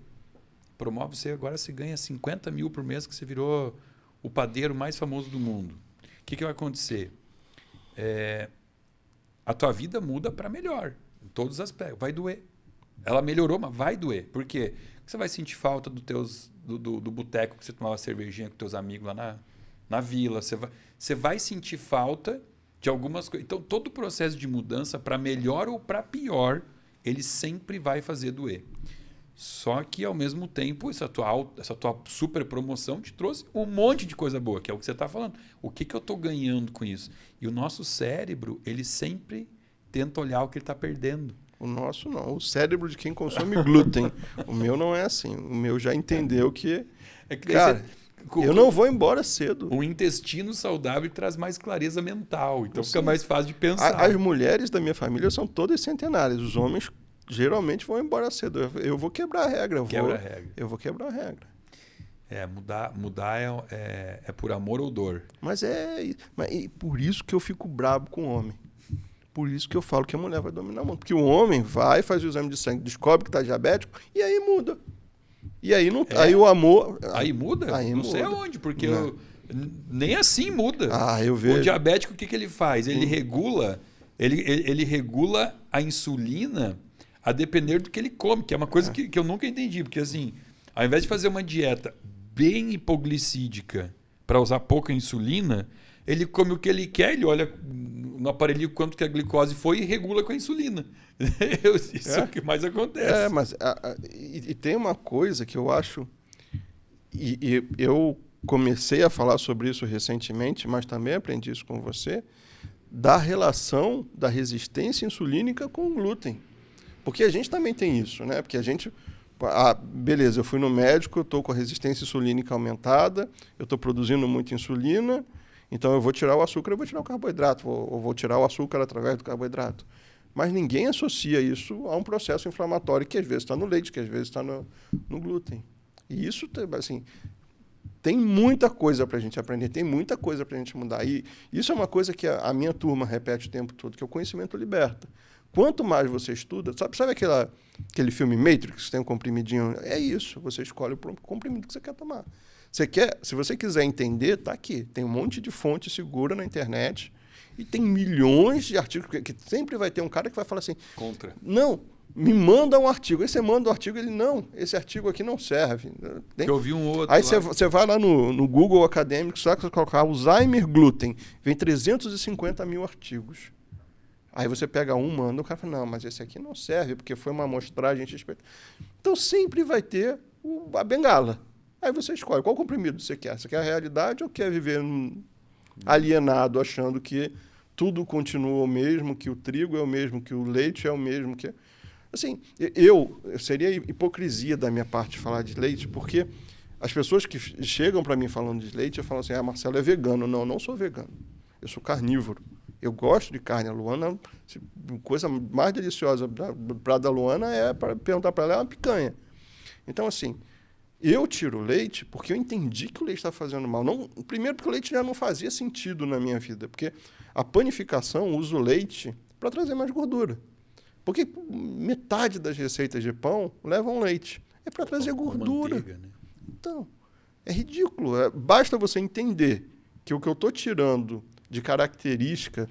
promove você, agora você ganha 50 mil por mês, que você virou o padeiro mais famoso do mundo. O que vai acontecer? A tua vida muda para melhor, em todos os aspectos. Vai doer. Ela melhorou, mas vai doer. Por quê? Porque você vai sentir falta do boteco que você tomava cervejinha com teus amigos lá na vila. Você vai sentir falta de algumas coisas. Então, todo o processo de mudança, para melhor ou para pior, ele sempre vai fazer doer. Só que, ao mesmo tempo, essa tua super promoção te trouxe um monte de coisa boa, que é o que você está falando. O que eu estou ganhando com isso? E o nosso cérebro, ele sempre tenta olhar o que ele está perdendo. O nosso não. O cérebro de quem consome glúten. O meu não é assim. O meu já entendeu que... Cara, eu não vou embora cedo. O intestino saudável traz mais clareza mental. Então fica mais fácil de pensar. As mulheres da minha família são todas centenárias. Os homens geralmente vão embora cedo. Eu vou quebrar a regra. Eu vou quebrar a regra. Mudar é por amor ou dor. Mas por isso que eu fico brabo com o homem. Por isso que eu falo que a mulher vai dominar o mundo. Porque o homem vai, faz o exame de sangue, descobre que está diabético e aí muda. E aí, aí o amor... Aí muda? Aí não muda. sei aonde, porque nem assim muda. Eu vejo. O diabético, o que ele faz? Ele regula a insulina a depender do que ele come, que é uma coisa que eu nunca entendi. Porque assim, ao invés de fazer uma dieta bem hipoglicídica para usar pouca insulina, ele come o que ele quer, ele olha no aparelho quanto que a glicose foi e regula com a insulina. Isso é o que mais acontece. Mas e tem uma coisa que eu acho... E eu comecei a falar sobre isso recentemente, mas também aprendi isso com você, da relação da resistência insulínica com o glúten. Porque a gente também tem isso, né? Porque a gente... beleza, eu fui no médico, eu estou com a resistência insulínica aumentada, eu estou produzindo muita insulina, então eu vou tirar o açúcar, eu vou tirar o carboidrato, ou vou tirar o açúcar através do carboidrato. Mas ninguém associa isso a um processo inflamatório que às vezes está no leite, que às vezes está no glúten. E isso, assim, tem muita coisa para a gente aprender, tem muita coisa para a gente mudar. E isso é uma coisa que a minha turma repete o tempo todo, que é o conhecimento liberta. Quanto mais você estuda, sabe aquele filme Matrix, que tem um comprimidinho? É isso, você escolhe o comprimido que você quer tomar. Se você quiser entender, está aqui. Tem um monte de fonte segura na internet e tem milhões de artigos, que sempre vai ter um cara que vai falar assim... Contra. Não, me manda um artigo. Aí você manda o artigo, ele, não, esse artigo aqui não serve. Eu vi um outro. Aí você vai lá no Google Acadêmico, só que você colocar Alzheimer glúten, vem 350 mil artigos. Aí você pega um, manda, o cara fala, não, mas esse aqui não serve, porque foi uma amostragem. Então sempre vai ter a bengala. Aí você escolhe qual comprimido você quer. Você quer a realidade ou quer viver alienado, achando que tudo continua o mesmo, que o trigo é o mesmo, que o leite é o mesmo. Assim, seria hipocrisia da minha parte falar de leite, porque as pessoas que chegam para mim falando de leite, eu falo assim, Marcelo é vegano. Não, eu não sou vegano. Eu sou carnívoro. Eu gosto de carne. A Luana, a coisa mais deliciosa para da Luana é para perguntar para ela, é uma picanha. Então, assim, eu tiro o leite porque eu entendi que o leite está fazendo mal. Primeiro, porque o leite já não fazia sentido na minha vida, porque a panificação usa o leite para trazer mais gordura. Porque metade das receitas de pão levam leite. É para trazer gordura. Manteiga, né? Então, é ridículo. Basta você entender que o que eu estou tirando de característica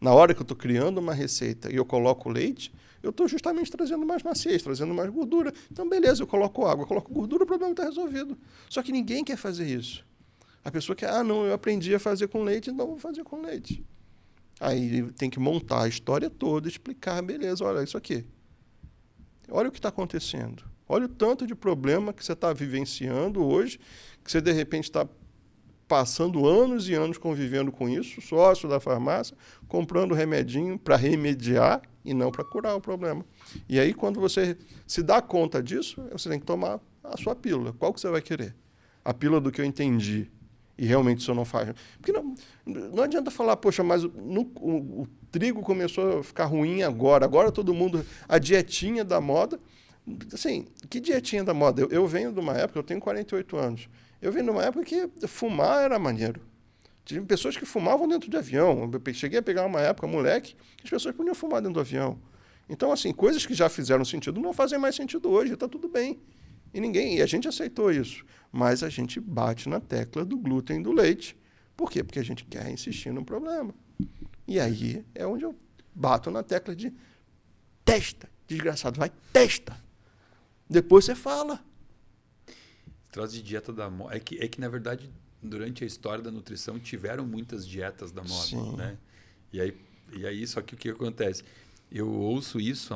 na hora que eu estou criando uma receita e eu coloco leite, eu estou justamente trazendo mais maciez, trazendo mais gordura. Então, beleza, eu coloco água, eu coloco gordura, o problema está resolvido. Só que ninguém quer fazer isso. A pessoa quer, não, eu aprendi a fazer com leite, então vou fazer com leite. Aí tem que montar a história toda, explicar, beleza, olha isso aqui. Olha o que está acontecendo. Olha o tanto de problema que você está vivenciando hoje, que você, de repente, está passando anos e anos convivendo com isso, sócio da farmácia, comprando remedinho para remediar e não para curar o problema. E aí, quando você se dá conta disso, você tem que tomar a sua pílula. Qual que você vai querer? A pílula do que eu entendi e realmente isso não faz. Porque não adianta falar, poxa, mas o trigo começou a ficar ruim agora todo mundo, a dietinha da moda. Assim, que dietinha da moda? Eu venho de uma época, eu tenho 48 anos, eu venho de uma época que fumar era maneiro. Tinha pessoas que fumavam dentro de avião. Eu cheguei a pegar uma época, moleque, que as pessoas podiam fumar dentro do avião. Então, assim, coisas que já fizeram sentido não fazem mais sentido hoje, está tudo bem. E a gente aceitou isso. Mas a gente bate na tecla do glúten do leite. Por quê? Porque a gente quer insistir no problema. E aí é onde eu bato na tecla de testa, desgraçado, vai, testa. Depois você fala. Troço de dieta da moda. É que, na verdade, durante a história da nutrição, tiveram muitas dietas da moda. Sim. Né? E aí, só que o que acontece? Eu ouço isso,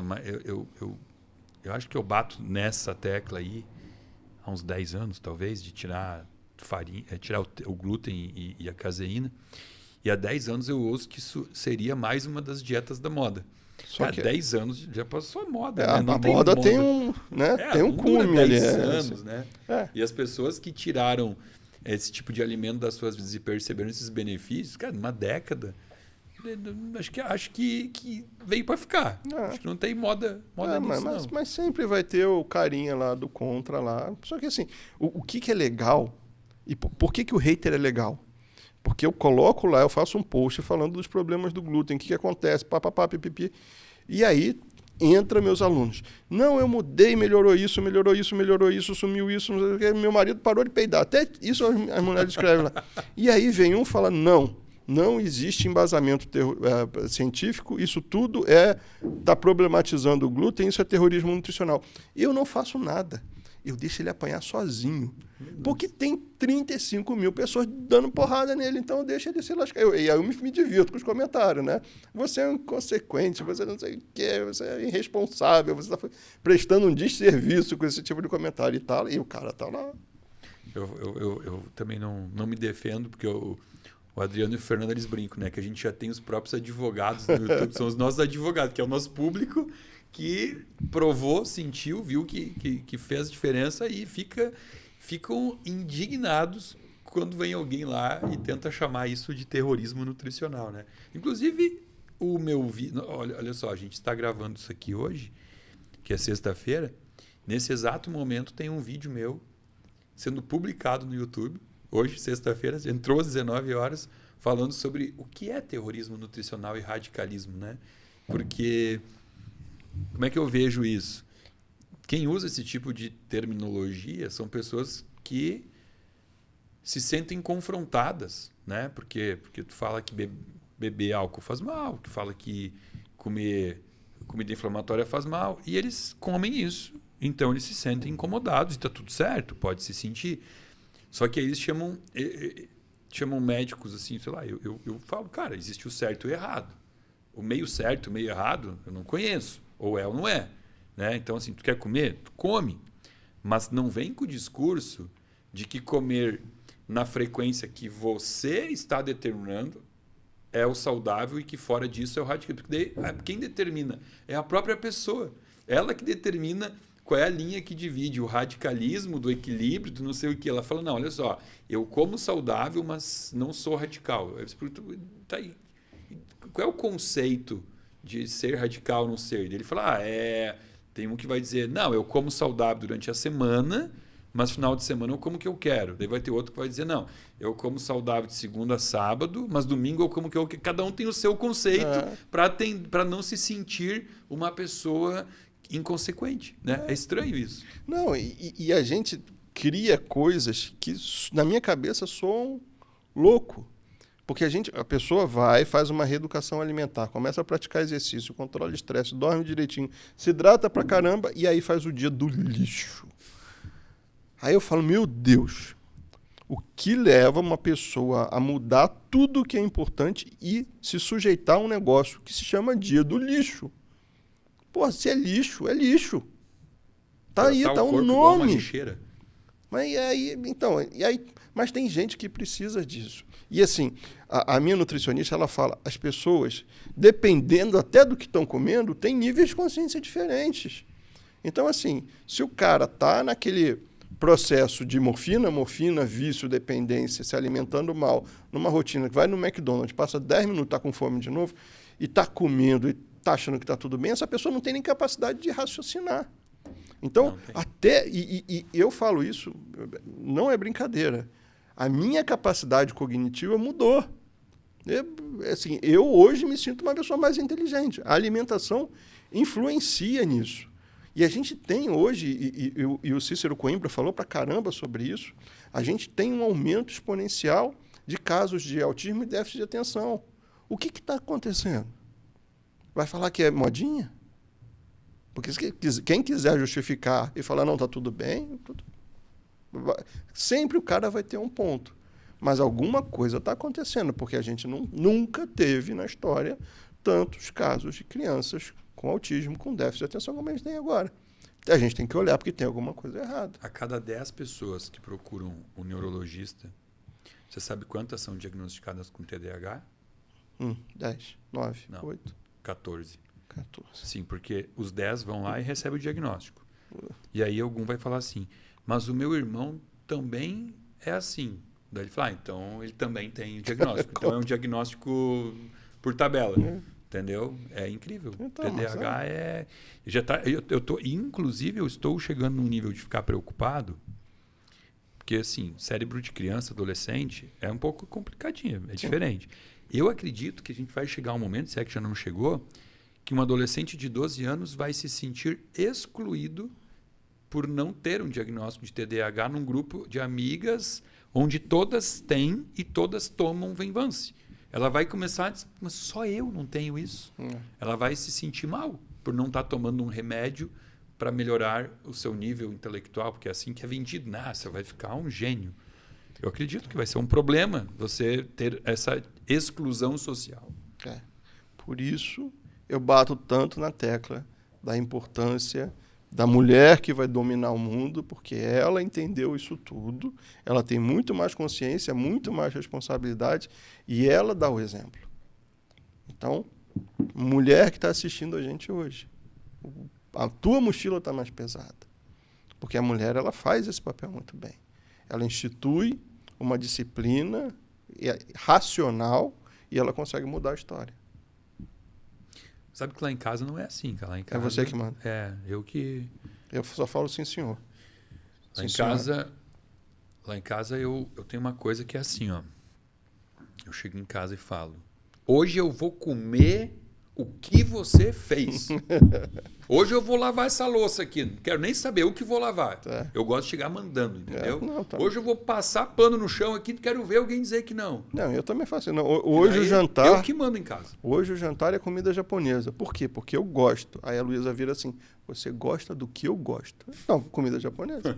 eu acho que eu bato nessa tecla aí há uns 10 anos, talvez, de tirar farinha, tirar o glúten e a caseína. E há 10 anos eu ouço que isso seria mais uma das dietas da moda. Há 10 anos já passou a moda. Né? A moda tem um, né? Tem um cume ali. 10 anos, né? E as pessoas que tiraram esse tipo de alimento das suas vidas e perceberam esses benefícios, cara, numa década, acho que veio para ficar. Acho que não tem moda nisso, mas sempre vai ter o carinha lá do contra lá. Só que assim, o que é legal e por que o hater é legal? Porque eu coloco lá, eu faço um post falando dos problemas do glúten, o que acontece, papapá, pipipi. E aí entra meus alunos. Não, eu mudei, melhorou isso, sumiu isso, meu marido parou de peidar. Até isso as mulheres escrevem lá. E aí vem um e fala, não existe embasamento científico, isso tudo está problematizando o glúten, isso é terrorismo nutricional. Eu não faço nada. Eu deixo ele apanhar sozinho. Porque tem 35 mil pessoas dando porrada nele, então eu deixo ele se lascar. E aí eu me divirto com os comentários, né? Você é inconsequente, você não sei o quê, você é irresponsável, você está prestando um desserviço com esse tipo de comentário e tal, e o cara tá lá. Eu também não me defendo, porque o Adriano e o Fernando, eles brincam, né? Que a gente já tem os próprios advogados no YouTube, são os nossos advogados, que é o nosso público que provou, sentiu, viu que fez diferença e ficam indignados quando vem alguém lá e tenta chamar isso de terrorismo nutricional, né? Inclusive, o meu vídeo... Olha só, a gente está gravando isso aqui hoje, que é sexta-feira. Nesse exato momento tem um vídeo meu sendo publicado no YouTube, hoje, sexta-feira, entrou às 19 horas, falando sobre o que é terrorismo nutricional e radicalismo, né? Porque... Como é que eu vejo isso? Quem usa esse tipo de terminologia são pessoas que se sentem confrontadas, né? Porque tu fala que beber álcool faz mal, que fala que comer comida inflamatória faz mal, e eles comem isso. Então eles se sentem incomodados, e está tudo certo, pode se sentir. Só que aí eles chamam médicos assim, sei lá, eu falo, cara, existe o certo e o errado. O meio certo, o meio errado, eu não conheço. Ou é ou não é. Né? Então, assim, tu quer comer? Tu come. Mas não vem com o discurso de que comer na frequência que você está determinando é o saudável e que fora disso é o radicalismo. Porque daí, quem determina é a própria pessoa. Ela que determina qual é a linha que divide o radicalismo do equilíbrio, do não sei o que. Ela fala, não, olha só, eu como saudável, mas não sou radical. Tá aí. Qual é o conceito de ser radical ou não ser? Ele fala, tem um que vai dizer, não, eu como saudável durante a semana, mas final de semana eu como o que eu quero. Daí vai ter outro que vai dizer, não, eu como saudável de segunda a sábado, mas domingo eu como o que eu quero. Cada um tem o seu conceito para não se sentir uma pessoa inconsequente. Né? É estranho isso. Não, e a gente cria coisas que, na minha cabeça, soam louco. Porque a pessoa vai, faz uma reeducação alimentar, começa a praticar exercício, controla o estresse, dorme direitinho, se hidrata pra caramba e aí faz o dia do lixo. Aí eu falo, meu Deus, o que leva uma pessoa a mudar tudo que é importante e se sujeitar a um negócio que se chama dia do lixo? Pô, se é lixo, é lixo. Tá aí, tá um nome. Igual uma lixeira. Mas tem gente que precisa disso. E assim, a minha nutricionista, ela fala, as pessoas, dependendo até do que estão comendo, têm níveis de consciência diferentes. Então, assim, se o cara está naquele processo de morfina, vício, dependência, se alimentando mal, numa rotina que vai no McDonald's, passa 10 minutos, está com fome de novo, e está comendo, e está achando que está tudo bem, essa pessoa não tem nem capacidade de raciocinar. Então, e eu falo isso, não é brincadeira. A minha capacidade cognitiva mudou. Eu hoje me sinto uma pessoa mais inteligente. A alimentação influencia nisso. E a gente tem hoje, e o Cícero Coimbra falou pra caramba sobre isso, a gente tem um aumento exponencial de casos de autismo e déficit de atenção. O que está acontecendo? Vai falar que é modinha? Porque quem quiser justificar e falar, não, está tudo bem, sempre o cara vai ter um ponto. Mas alguma coisa está acontecendo, porque a gente nunca teve na história tantos casos de crianças com autismo, com déficit de atenção como a gente tem agora. A gente tem que olhar porque tem alguma coisa errada. A cada 10 pessoas que procuram um neurologista, você sabe quantas são diagnosticadas com TDAH? 10, 9, não, 8. 14. 14. Sim, porque os 10 vão lá e recebem o diagnóstico. E aí algum vai falar assim, mas o meu irmão também é assim. Daí ele fala, então ele também tem o diagnóstico. Então é um diagnóstico por tabela. Entendeu? É incrível. Então, TDAH é... Inclusive, eu estou chegando num nível de ficar preocupado, porque, assim, cérebro de criança, adolescente, é um pouco complicadinho, é diferente. Eu acredito que a gente vai chegar um momento, se é que já não chegou, que um adolescente de 12 anos vai se sentir excluído por não ter um diagnóstico de TDAH num grupo de amigas onde todas têm e todas tomam Venvance. Ela vai começar a dizer, mas só eu não tenho isso. Ela vai se sentir mal por não estar tomando um remédio para melhorar o seu nível intelectual, porque é assim que é vendido. Você vai ficar um gênio. Eu acredito que vai ser um problema você ter essa exclusão social. Por isso, eu bato tanto na tecla da importância da mulher que vai dominar o mundo, porque ela entendeu isso tudo, ela tem muito mais consciência, muito mais responsabilidade, e ela dá o exemplo. Então, mulher que está assistindo a gente hoje, a tua mochila está mais pesada, porque a mulher ela faz esse papel muito bem. Ela institui uma disciplina racional e ela consegue mudar a história. Sabe que lá em casa não é assim, cara. Lá em casa, é você que manda. Eu que... Eu só falo sim, senhor. Lá em casa eu tenho uma coisa que é assim, ó. Eu chego em casa e falo, hoje eu vou comer o que você fez. Hoje eu vou lavar essa louça aqui. Não quero nem saber o que vou lavar. Eu gosto de chegar mandando, entendeu? Hoje eu vou passar pano no chão aqui, quero ver alguém dizer que não. Não, eu também faço. Não, hoje o jantar... Eu que mando em casa. Hoje o jantar é comida japonesa. Por quê? Porque eu gosto. Aí a Luísa vira assim, você gosta do que eu gosto. Não, comida japonesa.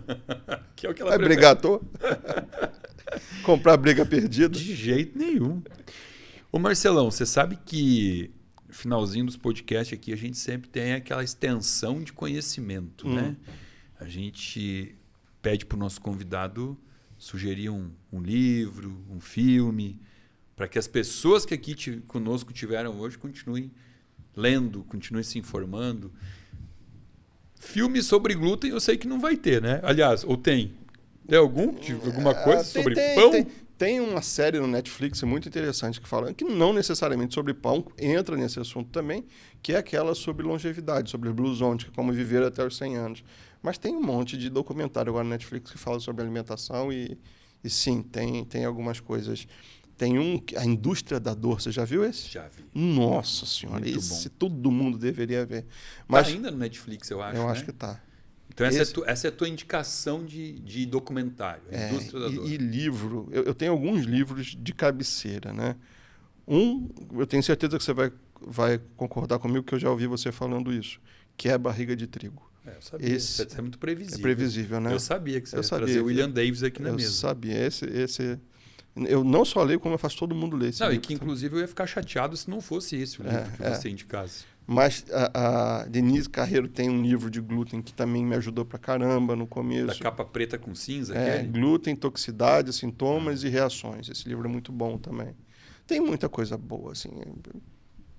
Que é o que ela vai prefere. brigar à toa? Comprar briga perdida? De jeito nenhum. Ô Marcelão, você sabe que no finalzinho dos podcasts aqui a gente sempre tem aquela extensão de conhecimento, né? A gente pede para o nosso convidado sugerir um livro, um filme, para que as pessoas que aqui conosco tiveram hoje continuem lendo, continuem se informando. Filme sobre glúten eu sei que não vai ter, né? Aliás, ou tem? Tem alguma coisa sobre pão? Tem uma série no Netflix muito interessante que fala que não necessariamente sobre pão, entra nesse assunto também, que é aquela sobre longevidade, sobre Blue Zone, como viver até os 100 anos. Mas tem um monte de documentário agora no Netflix que fala sobre alimentação e sim, tem algumas coisas. Tem a Indústria da Dor, você já viu esse? Já vi. Nossa Senhora, muito esse bom. Todo mundo deveria ver. Mas tá ainda no Netflix, eu acho, Eu né? acho que tá. Então essa é a tua indicação de documentário, a Indústria da Dor. E livro, eu tenho alguns livros de cabeceira, né? Eu tenho certeza que você vai concordar comigo, que eu já ouvi você falando isso, que é a Barriga de Trigo. Eu sabia, isso é muito previsível. É previsível, né? Eu sabia que você ia trazer o William Davis aqui na mesa. Eu sabia, eu não só leio, como eu faço todo mundo ler esse livro. E que inclusive eu ia ficar chateado se não fosse esse o livro que você indicasse. Mas a Denise Carreiro tem um livro de glúten que também me ajudou pra caramba no começo. Da capa preta com cinza, É, aquele? glúten, toxicidade, sintomas e reações. Esse livro é muito bom também. Tem muita coisa boa, assim.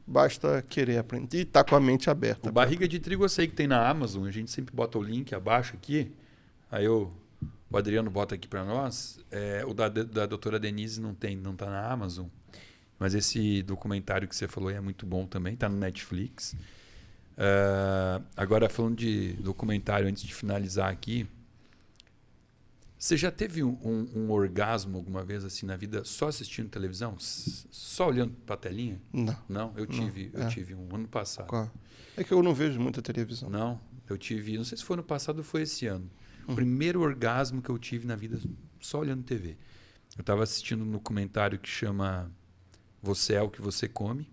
Basta querer aprender e estar com a mente aberta. O Barriga de Trigo eu sei que tem na Amazon. A gente sempre bota o link abaixo aqui. Aí o Adriano bota aqui para nós. O da doutora Denise não tá na Amazon. Mas esse documentário que você falou é muito bom também. Tá no Netflix. Agora, falando de documentário, antes de finalizar aqui. Você já teve um orgasmo alguma vez assim na vida só assistindo televisão? Só olhando para a telinha? Não. Não, eu tive um ano passado. Qual? É que eu não vejo muita televisão. Não, eu tive, não sei se foi ano passado ou foi esse ano. O primeiro orgasmo que eu tive na vida só olhando TV. Eu estava assistindo um documentário que chama Você é o que você come,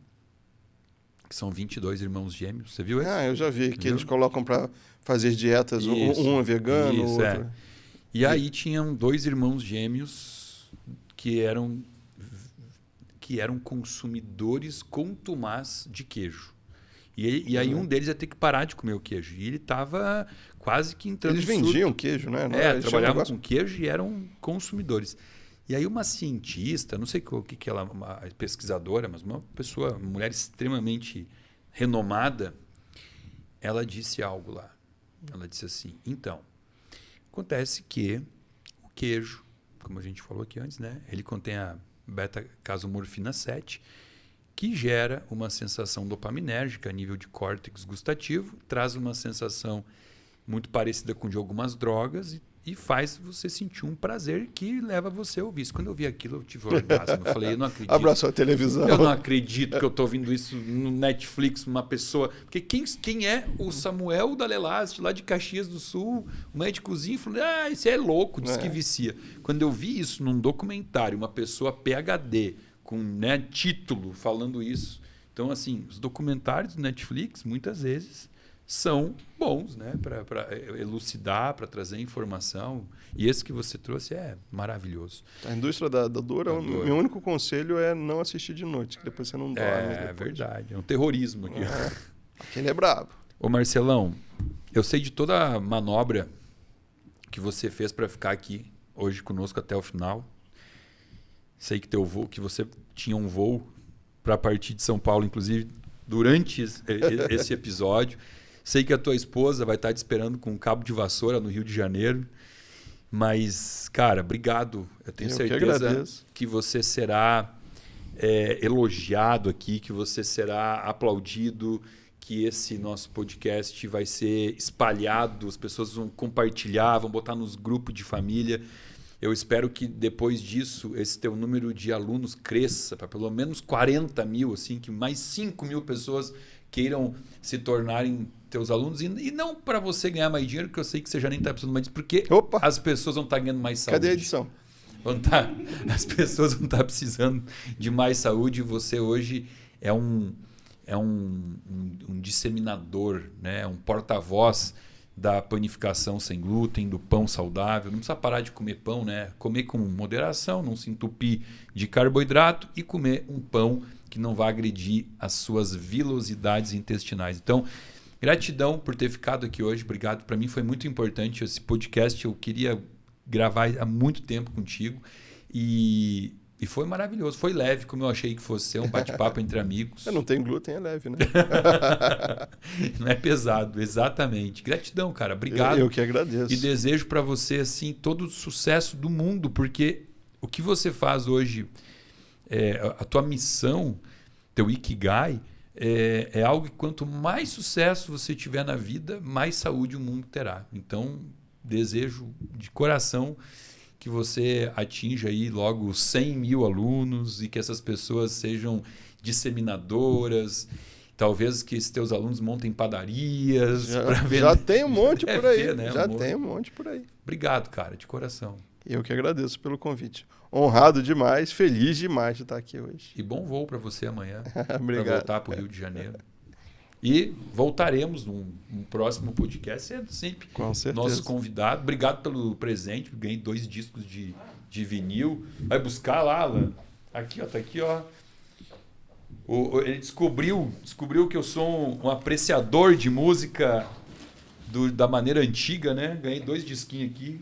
que são 22 irmãos gêmeos. Você viu esse? Eu já vi, que Viu? eles colocam para fazer dietas, Isso, um é vegano, o isso, outro... E aí tinham 2 irmãos gêmeos que eram consumidores contumaz de queijo. E aí um deles ia ter que parar de comer o queijo. E ele estava quase que entrando Eles em surto. vendiam queijo, né? Eles Trabalhavam tinham com queijo e eram consumidores. E aí uma cientista, não sei o que ela, uma pesquisadora, mas uma mulher extremamente renomada, ela disse algo lá. Ela disse assim, então, acontece que o queijo, como a gente falou aqui antes, né, ele contém a beta-casomorfina 7, que gera uma sensação dopaminérgica a nível de córtex gustativo, traz uma sensação muito parecida com de algumas drogas e faz você sentir um prazer que leva você a ouvir isso. Quando eu vi aquilo, eu tive um orgasmo. Eu falei, eu não acredito. Abraçou a televisão. Eu não acredito que eu estou ouvindo isso no Netflix, uma pessoa... Porque quem é o Samuel Dalelast, lá de Caxias do Sul, um médicozinho, falando, isso é louco, diz que vicia. Quando eu vi isso num documentário, uma pessoa PhD, com título falando isso. Então, assim, os documentários do Netflix, muitas vezes, são bons, né, para elucidar, para trazer informação. E esse que você trouxe é maravilhoso. A indústria da dor, meu único conselho é não assistir de noite, que depois você não dorme. É verdade, é um terrorismo aqui. Aquele é brabo. Ô Marcelão, eu sei de toda a manobra que você fez para ficar aqui hoje conosco até o final. Sei que que você tinha um voo para partir de São Paulo, inclusive, durante esse episódio. Sei que a tua esposa vai estar te esperando com um cabo de vassoura no Rio de Janeiro. Mas, cara, obrigado. Eu tenho certeza que você será elogiado aqui, que você será aplaudido, que esse nosso podcast vai ser espalhado, as pessoas vão compartilhar, vão botar nos grupos de família. Eu espero que depois disso esse teu número de alunos cresça para pelo menos 40 mil, assim, que mais 5 mil pessoas queiram se tornarem teus alunos. E não para você ganhar mais dinheiro, que eu sei que você já nem está precisando mais, porque as pessoas vão estar ganhando mais saúde. Cadê a edição? As pessoas vão estar precisando de mais saúde e você hoje é um disseminador, né? Um porta-voz da panificação sem glúten, do pão saudável. Não precisa parar de comer pão, né? Comer com moderação, não se entupir de carboidrato e comer um pão que não vai agredir as suas vilosidades intestinais. Então, gratidão por ter ficado aqui hoje. Obrigado. Para mim foi muito importante esse podcast. Eu queria gravar há muito tempo contigo e foi maravilhoso. Foi leve, como eu achei que fosse ser um bate-papo entre amigos. Não tem glúten, é leve, né? Não é pesado, exatamente. Gratidão, cara. Obrigado. Eu que agradeço. E desejo para você assim todo o sucesso do mundo, porque o que você faz hoje, a tua missão, teu Ikigai, é algo que quanto mais sucesso você tiver na vida, mais saúde o mundo terá. Então, desejo de coração que você atinja aí logo 100 mil alunos e que essas pessoas sejam disseminadoras. Talvez que esses teus alunos montem padarias. Já tem um monte por aí. Né? Já tem um monte por aí. Obrigado, cara, de coração. Eu que agradeço pelo convite. Honrado demais, feliz demais de estar aqui hoje. E bom voo para você amanhã. Obrigado. Para voltar para o Rio de Janeiro. E voltaremos num próximo podcast, sendo sempre nosso convidado. Obrigado pelo presente. Ganhei 2 discos de vinil. Vai buscar lá, Alan. Aqui, ó, tá aqui, ó. Ele descobriu que eu sou um apreciador de música da maneira antiga, né? Ganhei 2 disquinhos aqui.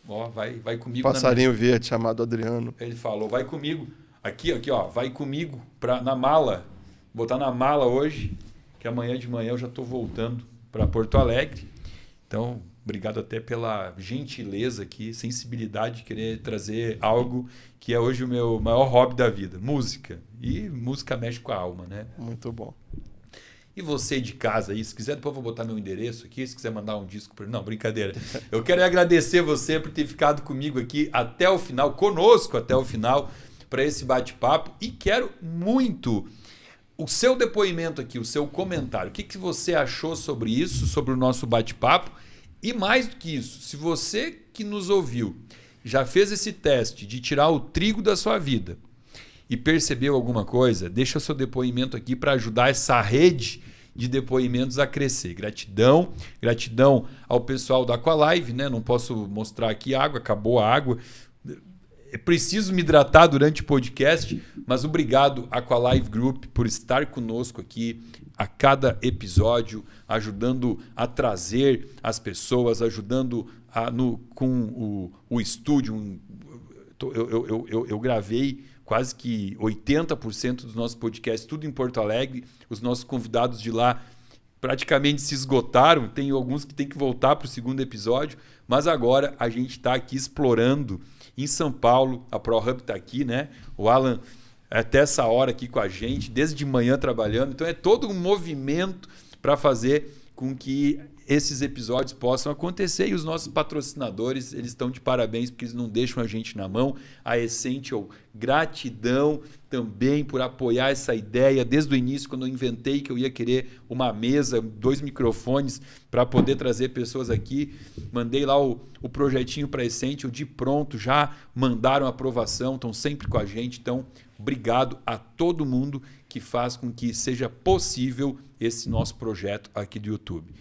Ó, vai comigo. Passarinho verde chamado Adriano. Ele falou, vai comigo. Aqui, ó, vai comigo na mala. Vou botar na mala hoje, que amanhã de manhã eu já estou voltando para Porto Alegre. Então, obrigado até pela gentileza aqui, sensibilidade de querer trazer algo que é hoje o meu maior hobby da vida, música. E música mexe com a alma, né? Muito bom. E você de casa aí, se quiser, depois eu vou botar meu endereço aqui, se quiser mandar um disco para... Não, brincadeira. Eu quero agradecer você por ter ficado comigo aqui até o final, conosco até o final, para esse bate-papo. E quero muito o seu depoimento aqui, o seu comentário. O que você achou sobre isso, sobre o nosso bate-papo? E mais do que isso, se você que nos ouviu já fez esse teste de tirar o trigo da sua vida e percebeu alguma coisa, deixa seu depoimento aqui para ajudar essa rede de depoimentos a crescer. Gratidão ao pessoal da Aqualive, né? Não posso mostrar aqui água, acabou a água. Preciso me hidratar durante o podcast, mas obrigado Aqualive Group por estar conosco aqui a cada episódio, ajudando a trazer as pessoas, ajudando com o estúdio. Eu gravei quase que 80% dos nossos podcasts, tudo em Porto Alegre. Os nossos convidados de lá praticamente se esgotaram. Tem alguns que tem que voltar para o segundo episódio, mas agora a gente está aqui explorando em São Paulo. A ProHub está aqui, né? O Alan até essa hora aqui com a gente, desde de manhã trabalhando. Então é todo um movimento para fazer com que esses episódios possam acontecer, e os nossos patrocinadores, eles estão de parabéns porque eles não deixam a gente na mão. A Essential, gratidão também por apoiar essa ideia desde o início, quando eu inventei que eu ia querer uma mesa, 2 microfones para poder trazer pessoas aqui. Mandei lá o projetinho para a Essential, de pronto já mandaram aprovação, estão sempre com a gente. Então, obrigado a todo mundo que faz com que seja possível esse nosso projeto aqui do YouTube.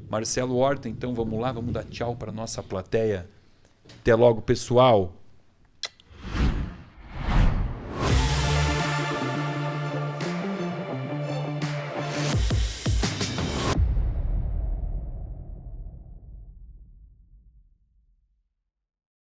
Marcelo Horta, então vamos lá, vamos dar tchau para a nossa plateia. Até logo, pessoal.